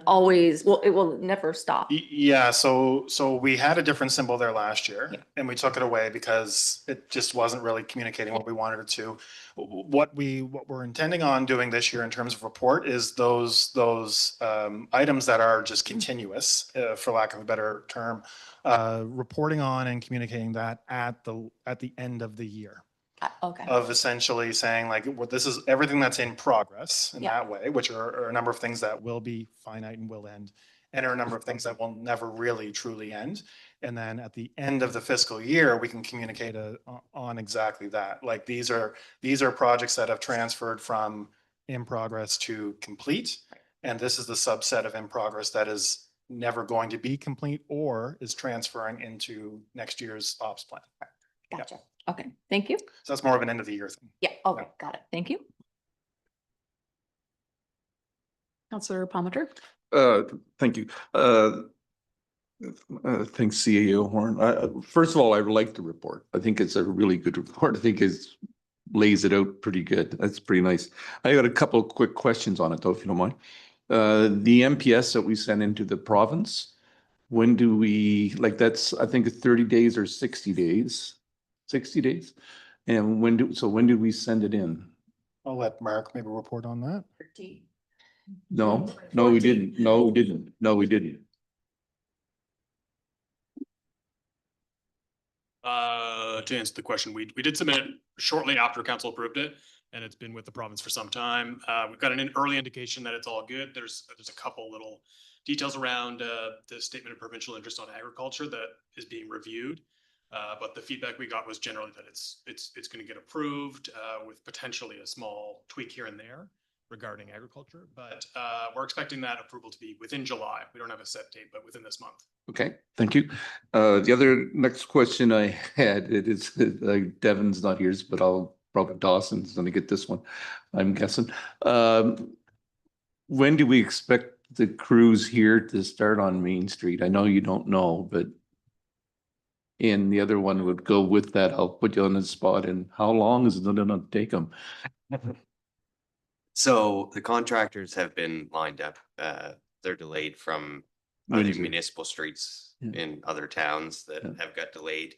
always, well, it will never stop? Yeah, so we had a different symbol there last year Yeah. and we took it away because it just wasn't really communicating what we wanted it to. What we're intending on doing this year in terms of report is those items that are just continuous, for lack of a better term, reporting on and communicating that at the end of the year. Okay. Of essentially saying like, what this is everything that's in progress in Yeah. that way, which are a number of things that will be finite and will end, and are a number of things that will never really truly end. And then at the end of the fiscal year, we can communicate on exactly that. Like these are projects that have transferred from in progress to complete. And this is the subset of in progress that is never going to be complete or is transferring into next year's ops plan. Gotcha. Okay, thank you. So that's more of an end of the year thing. Yeah, okay, got it. Thank you. Counselor Palmer. Thank you. Thanks, CAO Horn. First of all, I like the report. I think it's a really good report. I think it lays it out pretty good. That's pretty nice. I got a couple of quick questions on it though, if you don't mind. The MPS that we sent into the province, when do we, like that's, I think 30 days or 60 days? 60 days? And when do we send it in? I'll let Mark maybe report on that. No, we didn't. No, we didn't. To answer the question, we did submit shortly after council approved it, and it's been with the province for some time. We've got an early indication that it's all good. There's a couple little details around the statement of provincial interest on agriculture that is being reviewed. But the feedback we got was generally that it's going to get approved with potentially a small tweak here and there regarding agriculture. But we're expecting that approval to be within July. We don't have a set date, but within this month. Okay, thank you. The other next question I had, it is Devin's not here, but I'll probably Dawson's going to get this one, I'm guessing. When do we expect the crews here to start on Main Street? I know you don't know, but and the other one would go with that. I'll put you on the spot. And how long is it going to take them? So the contractors have been lined up. They're delayed from other Windsor. municipal streets Yeah. in other towns that Yeah. have got delayed.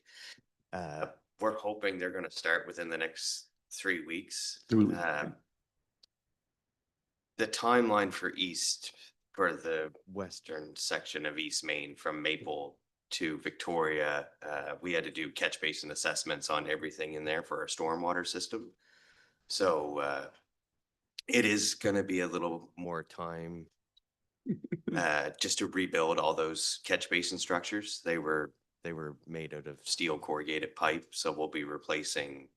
We're hoping they're going to start within the next 3 weeks. 3 weeks, The timeline for the western section of East Main from Maple to Victoria, we had to do catch basin assessments on everything in there for our stormwater system. So it is going to be a little more time just to rebuild all those catch basin structures. They were made out of steel corrugated pipe, so we'll be replacing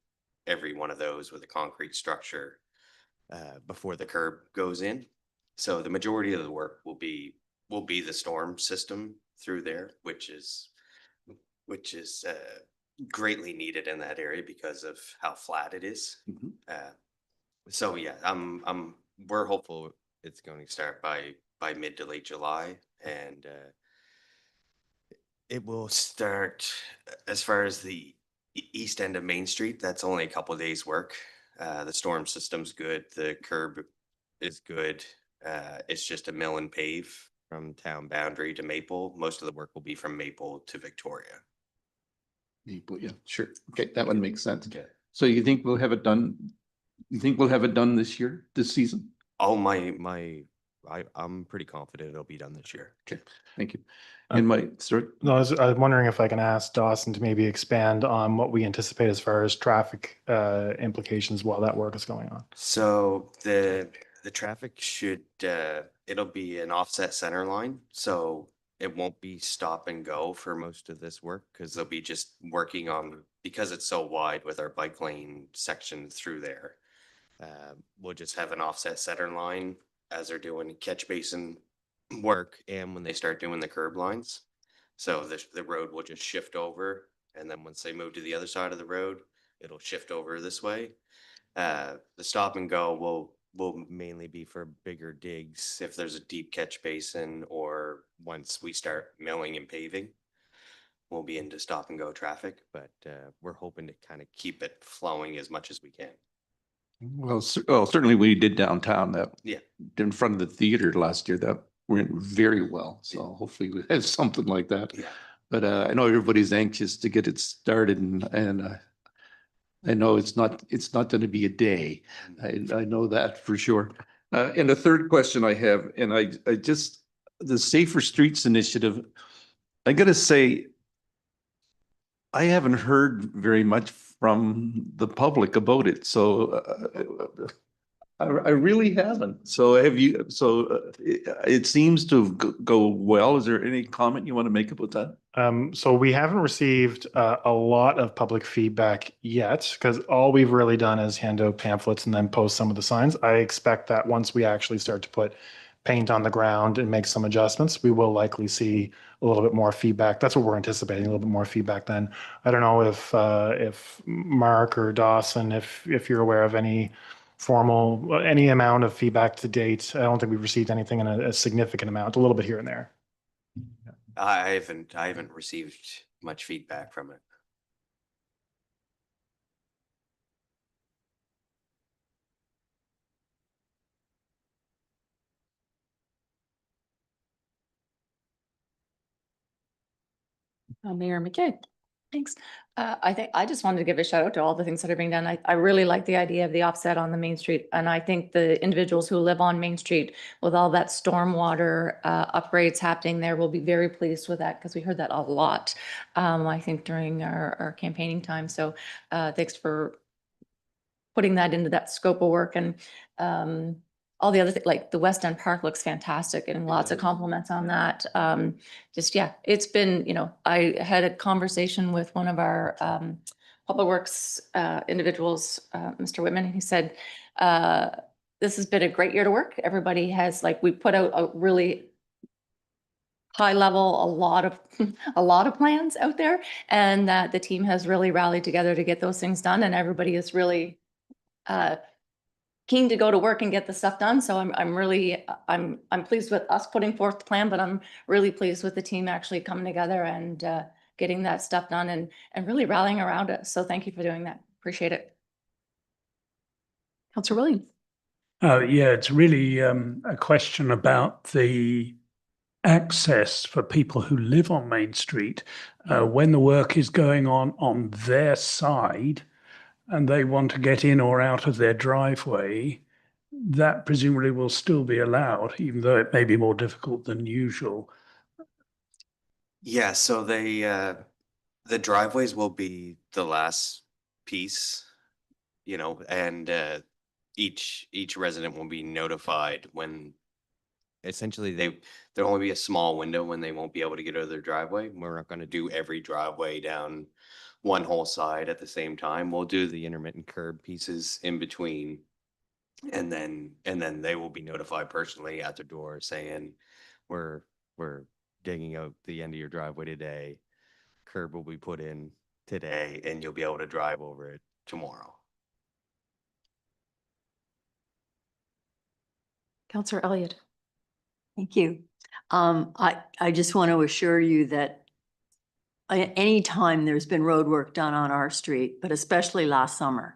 every one of those with a concrete structure before the curb goes in. So the majority of the work will be the storm system through there, which is greatly needed in that area because of how flat it is. Mhm. So yeah, we're hopeful it's going to start by mid to late July, and it will start as far as the east end of Main Street. That's only a couple of days work. The storm system's good. The curb is good. It's just a mill and pave from town boundary to Maple. Most of the work will be from Maple to Victoria. Yeah, sure. Okay, that one makes sense. Okay. So you think we'll have it done? You think we'll have it done this year, this season? Oh, I'm pretty confident it'll be done this year. Okay, thank you. And sorry. No, I was wondering if I can ask Dawson to maybe expand on what we anticipate as far as traffic implications while that work is going on. So the traffic should, it'll be an offset center line. So it won't be stop and go for most of this work because they'll be just working on, because it's so wide with our bike lane section through there. We'll just have an offset center line as they're doing catch basin work and when they start doing the curb lines. So the road will just shift over, and then once they move to the other side of the road, it'll shift over this way. The stop and go will mainly be for bigger digs if there's a deep catch basin, or once we start milling and paving, we'll be into stop and go traffic, but we're hoping to kind of keep it flowing as much as we can. Well, certainly we did downtown that. Yeah. In front of the theater last year, that went very well. So hopefully we have something like that. Yeah. But I know everybody's anxious to get it started, and I know it's not going to be a day. I know that for sure. And the third question I have, and I just, the Safer Streets Initiative, I gotta say, I haven't heard very much from the public about it, so I really haven't. So have you, it seems to go well. Is there any comment you want to make about that? So we haven't received a lot of public feedback yet, because all we've really done is hand out pamphlets and then post some of the signs. I expect that once we actually start to put paint on the ground and make some adjustments, we will likely see a little bit more feedback. That's what we're anticipating, a little bit more feedback then. I don't know if Mark or Dawson, if you're aware of any any amount of feedback to date. I don't think we've received anything in a significant amount, a little bit here and there. I haven't received much feedback from it. Mayor McKay. Thanks. I think I just wanted to give a shout out to all the things that are being done. I really like the idea of the offset on the Main Street. And I think the individuals who live on Main Street with all that stormwater upgrades happening there will be very pleased with that, because we heard that a lot, I think, during our campaigning time. So thanks for putting that into that scope of work. And all the other things, like the West End Park looks fantastic, and lots of compliments on that. Just, yeah, it's been, I had a conversation with one of our Public Works individuals, Mr. Whitman, and he said, this has been a great year to work. Everybody has, we put out a really high level, a lot of plans out there, and that the team has really rallied together to get those things done, and everybody is really keen to go to work and get the stuff done. So I'm pleased with us putting forth the plan, but I'm really pleased with the team actually coming together and getting that stuff done and really rallying around it. So thank you for doing that. Appreciate it. Councillor Williams. Yeah, it's really a question about the access for people who live on Main Street when the work is going on their side, and they want to get in or out of their driveway. That presumably will still be allowed, even though it may be more difficult than usual. Yeah, so the driveways will be the last piece, and each resident will be notified when essentially there'll only be a small window when they won't be able to get out of their driveway. We're not going to do every driveway down one whole side at the same time. We'll do the intermittent curb pieces in between, and then they will be notified personally at their door saying, we're digging out the end of your driveway today. Curb will be put in today, and you'll be able to drive over it tomorrow. Councillor Elliott. Thank you. I just want to assure you that anytime there's been road work done on our street, but especially last summer,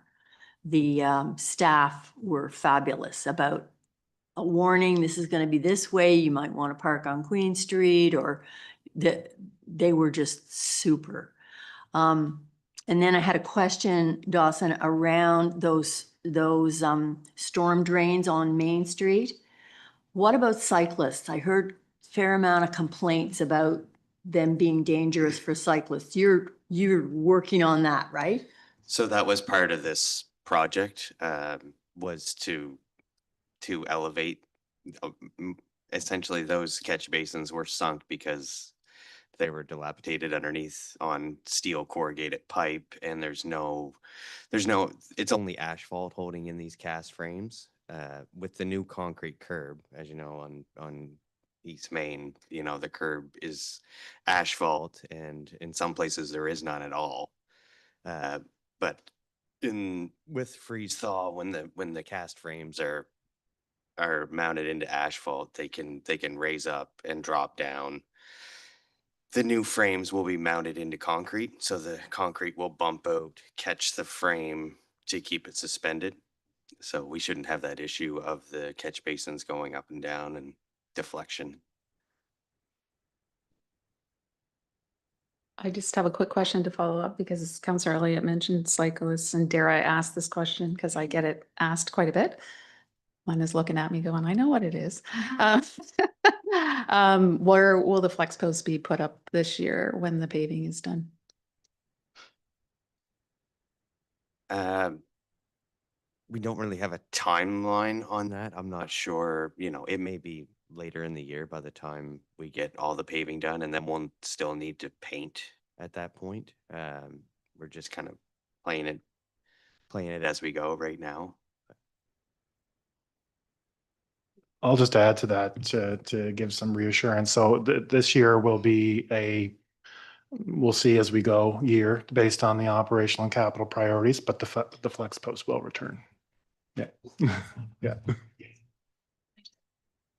the staff were fabulous about a warning, this is going to be this way, you might want to park on Queen Street, or they were just super. And then I had a question, Dawson, around those storm drains on Main Street. What about cyclists? I heard a fair amount of complaints about them being dangerous for cyclists. You're working on that, right? So that was part of this project, was to elevate. Essentially, those catch basins were sunk because they were dilapidated underneath on steel corrugated pipe, and there's no, it's only asphalt holding in these cast frames. With the new concrete curb, as you know, on East Main, the curb is asphalt, and in some places there is none at all. But with freeze thaw, when the cast frames are mounted into asphalt, they can raise up and drop down. The new frames will be mounted into concrete, so the concrete will bump out, catch the frame to keep it suspended. So we shouldn't have that issue of the catch basins going up and down and deflection. I just have a quick question to follow up because Councillor Elliott mentioned cyclists, and dare I ask this question because I get it asked quite a bit. One is looking at me going, I know what it is. Where will the flex posts be put up this year when the paving is done? We don't really have a timeline on that. I'm not sure, it may be later in the year by the time we get all the paving done, and then we'll still need to paint at that point. We're just kind of playing it as we go right now. I'll just add to that to give some reassurance. So this year will be we'll see as we go year based on the operational and capital priorities, but the flex post will return. Yeah. Yeah.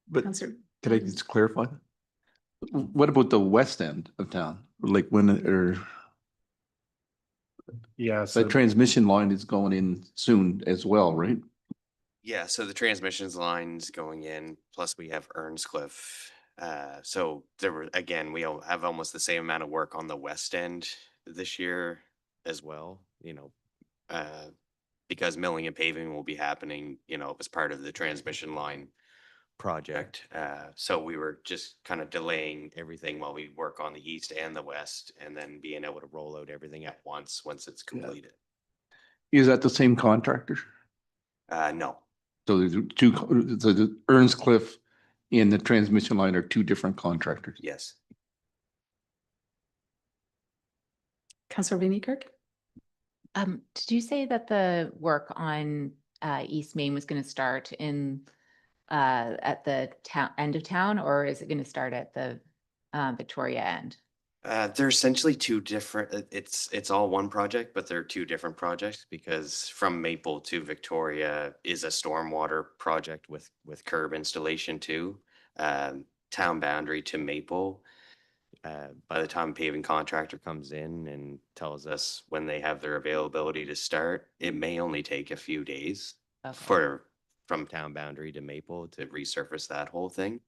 But Councillor could I just clarify? What about the west end of town? Like when, Yeah. So the transmission line is going in soon as well, right? Yeah, so the transmissions lines going in, plus we have Earnscliff. So we all have almost the same amount of work on the west end this year as well, because milling and paving will be happening, as part of the transmission line project. So we were just kind of delaying everything while we work on the east and the west, and then being able to roll out everything at once it's completed. Is that the same contractor? No. So there's the Earnscliff and the transmission line are two different contractors. Yes. Councillor Vinnie Kirk? Did you say that the work on East Main was going to start at the end of town, or is it going to start at the Victoria end? They're essentially two different, it's all one project, but they're two different projects, because from Maple to Victoria is a stormwater project with curb installation too. Town boundary to Maple, by the time paving contractor comes in and tells us when they have their availability to start, it may only take a few days from town boundary to Maple to resurface that whole thing.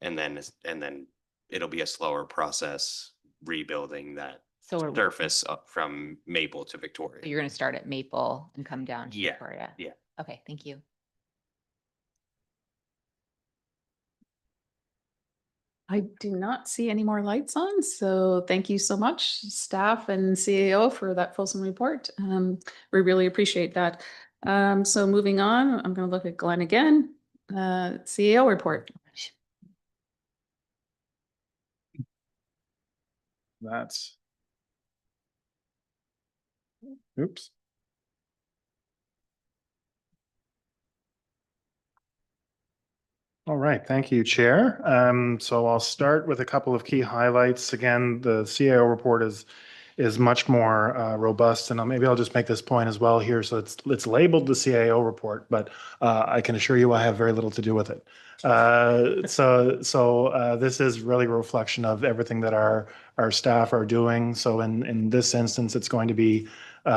And then it'll be a slower process rebuilding that surface up from Maple to Victoria. You're going to start at Maple and come down to Yeah, Victoria? yeah. Okay, thank you. I do not see any more lights on, so thank you so much, staff and CAO, for that fulsome report. We really appreciate that. So moving on, I'm going to look at Glenn again. CAO report. Oops. All right, thank you, Chair. So I'll start with a couple of key highlights. Again, the CAO report is much more robust, and maybe I'll just make this point as well here. So it's labeled the CAO report, but I can assure you I have very little to do with it. So this is really a reflection of everything that our staff are doing. So in this instance, it's going to be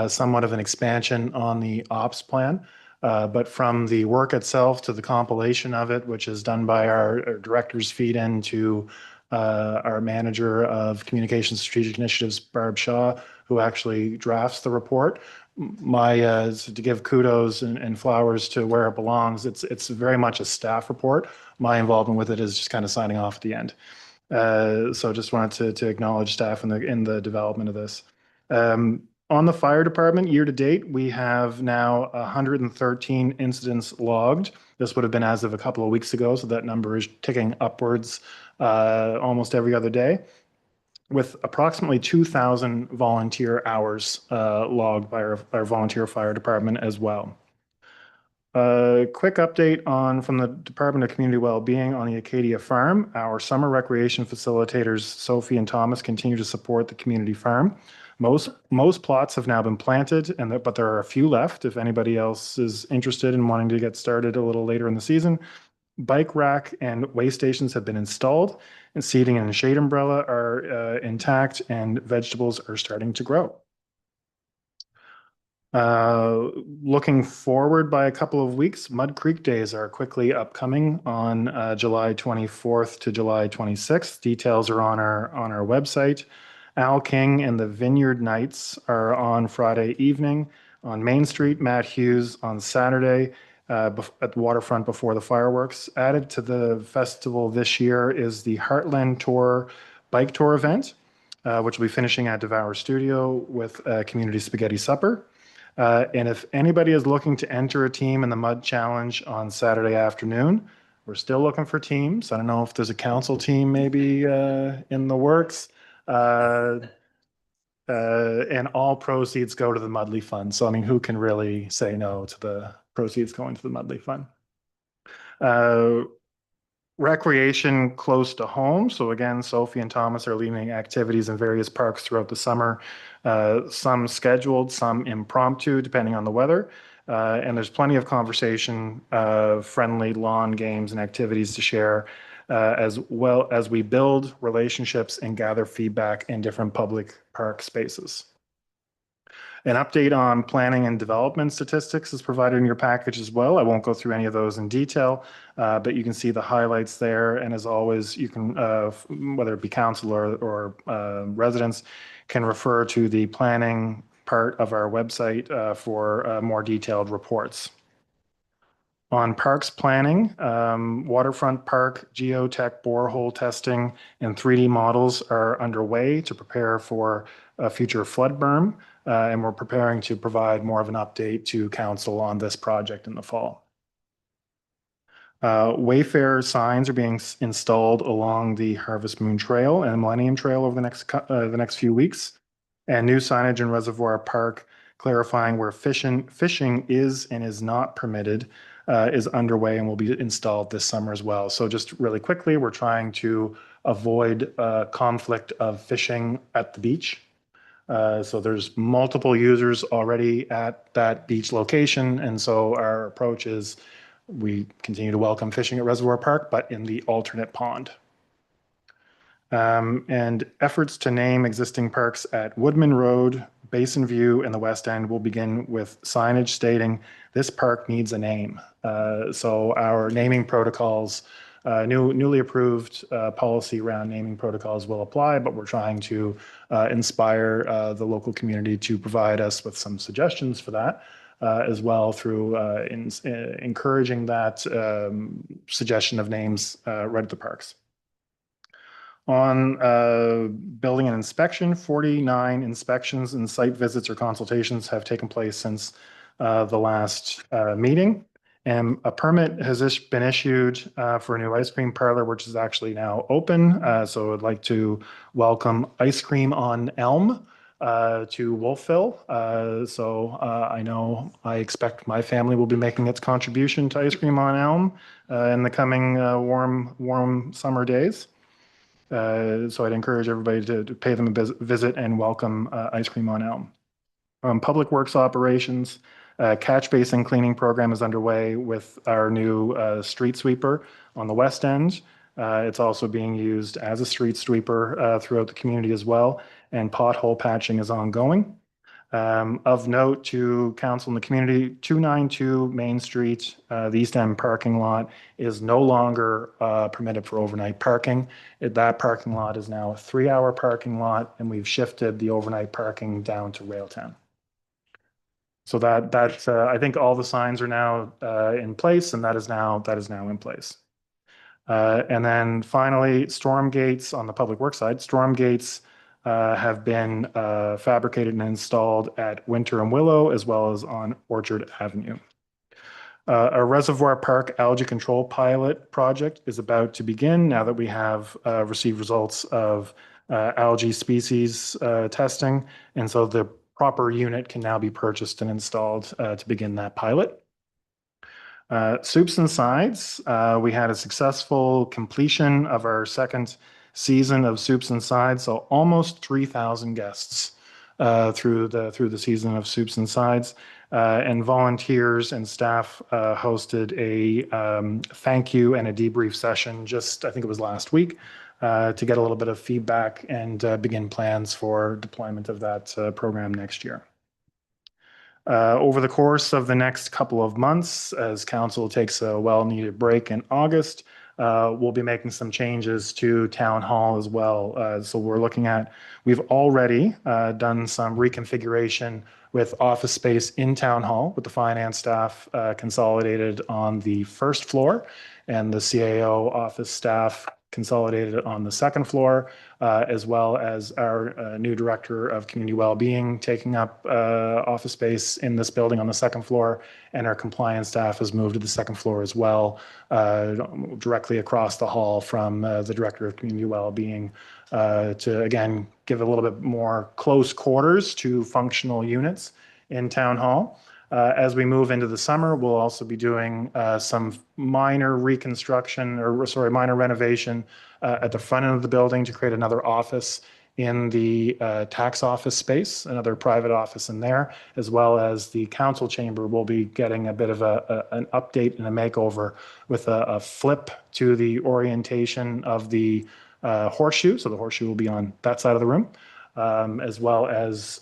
somewhat of an expansion on the ops plan. But from the work itself to the compilation of it, which is done by our directors feed into our manager of communications strategic initiatives, Barb Shaw, who actually drafts the report. To give kudos and flowers to where it belongs, it's very much a staff report. My involvement with it is just kind of signing off at the end. So just wanted to acknowledge staff in the development of this. On the fire department, year to date, we have now 113 incidents logged. This would have been as of a couple of weeks ago, so that number is ticking upwards almost every other day, with approximately 2,000 volunteer hours logged by our volunteer fire department as well. Quick update from the Department of Community Wellbeing on the Acadia Farm. Our summer recreation facilitators, Sophie and Thomas, continue to support the community farm. Most plots have now been planted, but there are a few left. If anybody else is interested in wanting to get started a little later in the season, bike rack and way stations have been installed, and seating and shade umbrella are intact, and vegetables are starting to grow. Looking forward by a couple of weeks, Mud Creek Days are quickly upcoming on July 24th to July 26th. Details are on our website. Al King and the Vineyard Nights are on Friday evening on Main Street. Matt Hughes on Saturday at the waterfront before the fireworks. Added to the festival this year is the Heartland Tour bike tour event, which will be finishing at Devour Studio with a community spaghetti supper. And if anybody is looking to enter a team in the Mud Challenge on Saturday afternoon, we're still looking for teams. I don't know if there's a council team maybe in the works. And all proceeds go to the Mudley Fund. So, I mean, who can really say no to the proceeds going to the Mudley Fund? Recreation close to home. So again, Sophie and Thomas are leading activities in various parks throughout the summer. Some scheduled, some impromptu, depending on the weather. And there's plenty of conversation, friendly lawn games and activities to share, as well as we build relationships and gather feedback in different public park spaces. An update on planning and development statistics is provided in your package as well. I won't go through any of those in detail, but you can see the highlights there. And as always, you can, whether it be council or residents, can refer to the planning part of our website for more detailed reports. On parks planning, waterfront park geotech borehole testing and 3D models are underway to prepare for a future flood berm. And we're preparing to provide more of an update to council on this project in the fall. Wayfarer signs are being installed along the Harvest Moon Trail and Millennium Trail over the next few weeks. And new signage in Reservoir Park clarifying where fishing is and is not permitted is underway and will be installed this summer as well. So just really quickly, we're trying to avoid conflict of fishing at the beach. So there's multiple users already at that beach location. And so our approach is we continue to welcome fishing at Reservoir Park, but in the alternate pond. And efforts to name existing parks at Woodman Road, Basin View, and the West End will begin with signage stating this park needs a name. So our naming protocols, newly approved policy around naming protocols will apply, but we're trying to inspire the local community to provide us with some suggestions for that as well through encouraging that suggestion of names right at the parks. On building and inspection, 49 inspections and site visits or consultations have taken place since the last meeting. And a permit has been issued for a new ice cream parlor, which is actually now open. So I'd like to welcome Ice Cream on Elm to Wolfville. I know I expect my family will be making its contribution to Ice Cream on Elm in the coming warm summer days. So I'd encourage everybody to pay them a visit and welcome Ice Cream on Elm. Public Works operations, catch basin cleaning program is underway with our new street sweeper on the west end. It's also being used as a street sweeper throughout the community as well, and pothole patching is ongoing. Of note to council and the community, 292 Main Street, the East End parking lot is no longer permitted for overnight parking. That parking lot is now a 3-hour parking lot, and we've shifted the overnight parking down to Railtown. So that's I think all the signs are now in place, and that is now in place. And then finally, storm gates on the public works side. Storm gates have been fabricated and installed at Winter and Willow, as well as on Orchard Avenue. A Reservoir Park algae control pilot project is about to begin now that we have received results of algae species testing. And so the proper unit can now be purchased and installed to begin that pilot. Soups and Sides, we had a successful completion of our second season of Soups and Sides, so almost 3,000 guests through the season of soups and sides. And volunteers and staff hosted a thank you and a debrief session just, I think it was last week, to get a little bit of feedback and begin plans for deployment of that program next year. Over the course of the next couple of months, as council takes a well-needed break in August, we'll be making some changes to town hall as well. So we've already done some reconfiguration with office space in town hall with the finance staff consolidated on the first floor and the CAO office staff consolidated on the second floor, as well as our new director of community well-being taking up office space in this building on the second floor, and our compliance staff has moved to the second floor as well, directly across the hall from the director of community well-being, to again give a little bit more close quarters to functional units in town hall. As we move into the summer, we'll also be doing some minor renovation at the front end of the building to create another office in the tax office space, another private office in there, as well as the council chamber will be getting a bit of an update and a makeover with a flip to the orientation of the horseshoe. So the horseshoe will be on that side of the room. As well as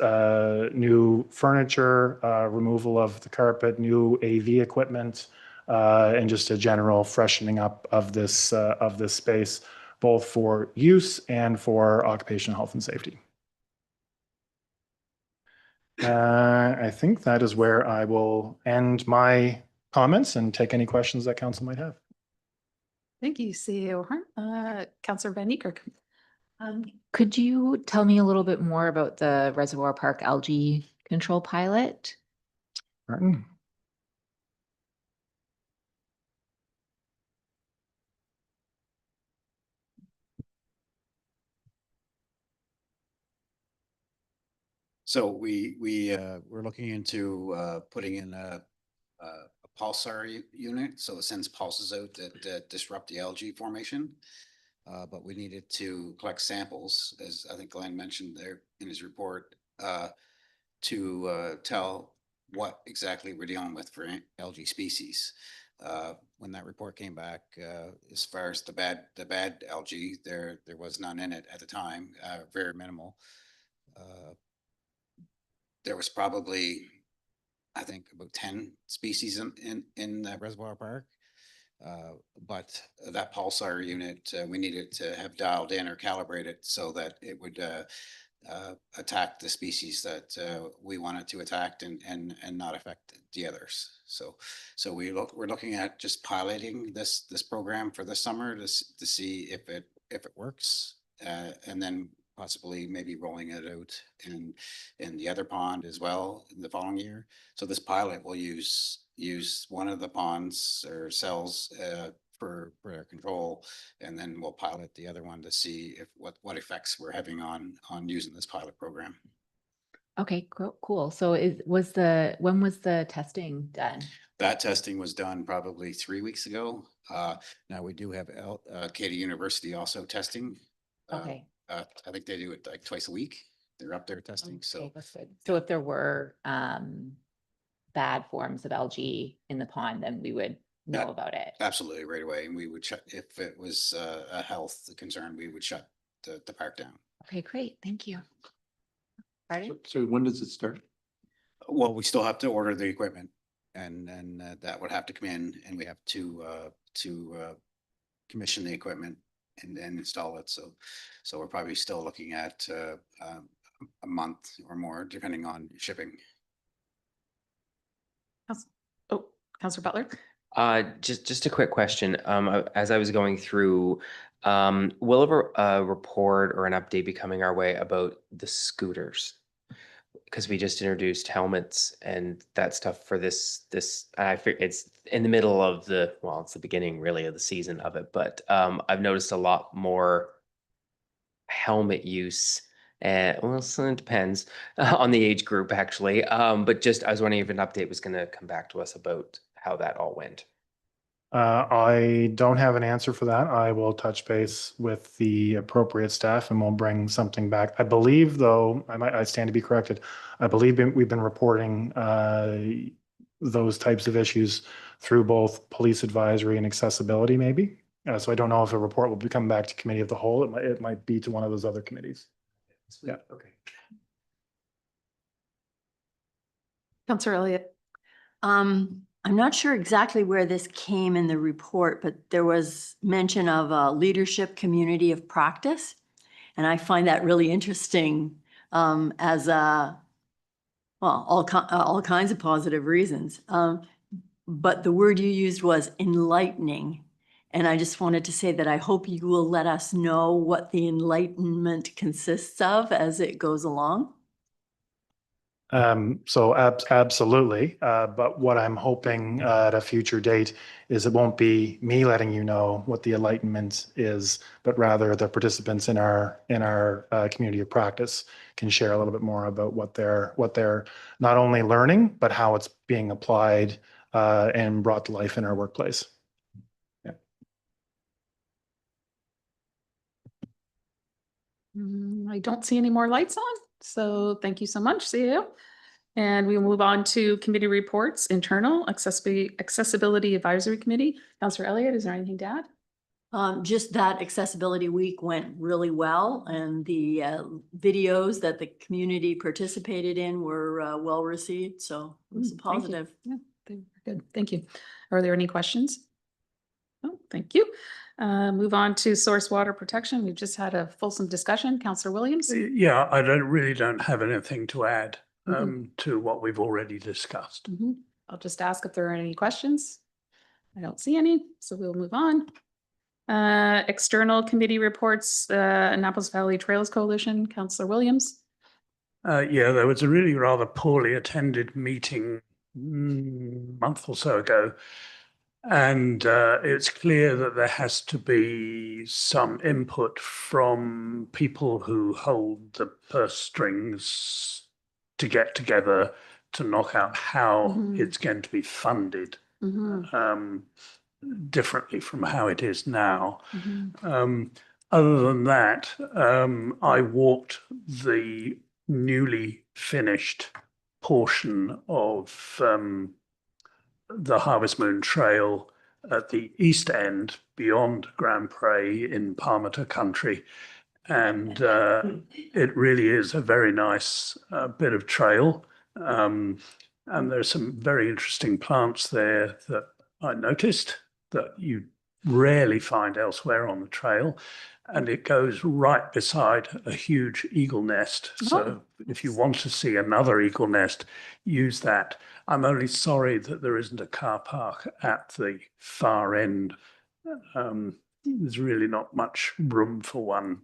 new furniture, removal of the carpet, new AV equipment, and just a general freshening up of this space, both for use and for occupational health and safety. I think that is where I will end my comments and take any questions that council might have. Thank you, CEO Harn. Councillor Van Niekerk. Could you tell me a little bit more about the Reservoir Park algae control pilot? Martin? So we're looking into putting in a pulsar unit, so it sends pulses out that disrupt the algae formation. But we needed to collect samples, as I think Glenn mentioned there in his report, to tell what exactly we're dealing with for algae species. When that report came back, as far as the bad algae, there was none in it at the time, very minimal. There was probably, I think, about 10 species in that Reservoir Park. But that pulsar unit, we needed to have dialed in or calibrated so that it would attack the species that we wanted to attack and not affect the others. So we're looking at just piloting this program for this summer to see if it works, and then possibly maybe rolling it out in the other pond as well in the following year. So this pilot will use one of the ponds or cells for our control, and then we'll pilot the other one to see if what effects we're having on using this pilot program. Okay, cool. So when was the testing done? That testing was done probably 3 weeks ago. Now we do have Katy University also testing. Okay. I think they do it like twice a week. They're up there testing. Okay, So that's good. So if there were bad forms of algae in the pond, then we would know about it. absolutely right away. And we would shut, if it was a health concern, we would shut the park down. Okay, great. Thank you. Pardon? So when does it start? Well, we still have to order the equipment, and that would have to come in, and we have to commission the equipment and install it. So we're probably still looking at a month or more, depending on shipping. Councillor Butler. Just a quick question. As I was going through, will a report or an update be coming our way about the scooters? Because we just introduced helmets and that stuff for this. I figure it's in the middle of it's the beginning really of the season of it, but I've noticed a lot more helmet use. Well, so it depends on the age group actually. But just I was wondering if an update was going to come back to us about how that all went. I don't have an answer for that. I will touch base with the appropriate staff and we'll bring something back. I believe, though, I stand to be corrected. I believe we've been reporting those types of issues through both police advisory and accessibility, maybe. So I don't know if a report will be coming back to committee of the whole. It might be to one of those other committees. Yeah. Okay. Counselor Elliott. I'm not sure exactly where this came in the report, but there was mention of a leadership community of practice. And I find that really interesting as a, well, all kinds of positive reasons. But the word you used was enlightening. And I just wanted to say that I hope you will let us know what the enlightenment consists of as it goes along. So absolutely. But what I'm hoping at a future date is it won't be me letting you know what the enlightenment is, but rather the participants in our community of practice can share a little bit more about what they're not only learning, but how it's being applied and brought to life in our workplace. Yeah. I don't see any more lights on, so thank you so much, CEO. And we will move on to committee reports, internal accessibility advisory committee. Counselor Elliott, is there anything to add? Just that Accessibility Week went really well and the videos that the community participated in were well received. So it was a Thank you. positive. Yeah, they were good. Thank you. Are there any questions? Oh, thank you. Move on to source water protection. We've just had a fulsome discussion. Counselor Williams? Yeah, I really don't have anything to add to what we've already discussed. I'll just ask if there are any questions. I don't see any, so we'll move on. External committee reports, Annapolis Valley Trails Coalition, Counselor Williams. Yeah, there was a really rather poorly attended meeting a month or so ago. And it's clear that there has to be some input from people who hold the purse strings to get together to knock out how it's going to be funded differently from how it is now. Other than that, I walked the newly finished portion of the Harvest Moon Trail at the east end beyond Grand Pré in Parmenter country. And it really is a very nice bit of trail. And there's some very interesting plants there that I noticed that you rarely find elsewhere on the trail. And it goes right beside a huge eagle nest. So if you want to see another eagle nest, use that. I'm only sorry that there isn't a car park at the far end. There's really not much room for one.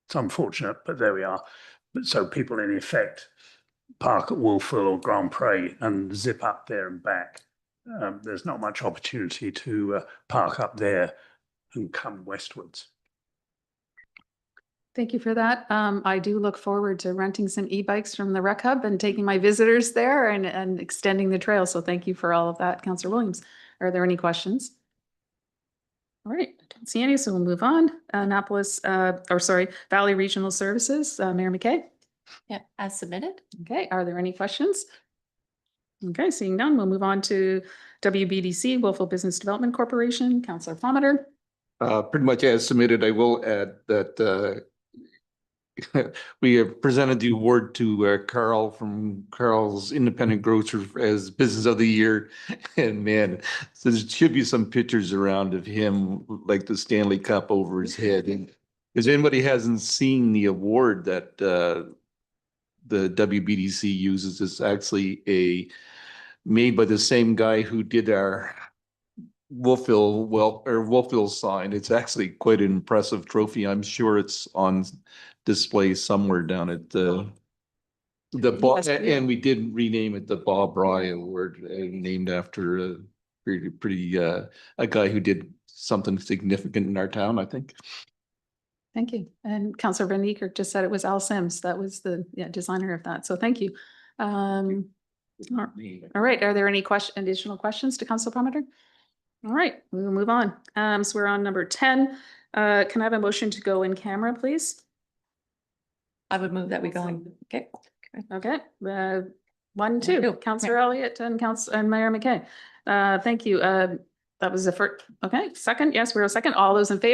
It's unfortunate, but there we are. But so people in effect park at Wolfville or Grand Pré and zip up there and back. There's not much opportunity to park up there and come westwards. Thank you for that. I do look forward to renting some e-bikes from the Rec Hub and taking my visitors there and extending the trail. So thank you for all of that, Councillor Williams. Are there any questions? All right, I don't see any, so we'll move on. Valley Regional Services, Mayor McKay. Yeah, as submitted. Okay, are there any questions? Okay, seeing none, we'll move on to WBDC, Wolfville Business Development Corporation, Councillor Palmater. Pretty much as submitted. I will add that we have presented the award to Carl from Carl's Independent Grocer as Business of the Year. And man, so there should be some pictures around of him like the Stanley Cup over his head. And if anybody hasn't seen the award that the WBDC uses, it's actually made by the same guy who did our Wolfville sign. It's actually quite an impressive trophy. I'm sure it's on display somewhere down at and we did rename it the Bob Rye Award, named after a guy who did something significant in our town, I think. Thank you. And Councillor Van Niekerk just said it was Al Sims. That was the designer of that. So thank you. All right. Are there any additional questions to Councillor Palmater? All right, we will move on. So we're on number 10. Can I have a motion to go in camera, please? I would move that we go in. Okay. Okay, 1, 2, Two. Counselor Elliott and Mayor McKay. Thank you. That was the first, okay, second, yes, we're a second. All those in favor?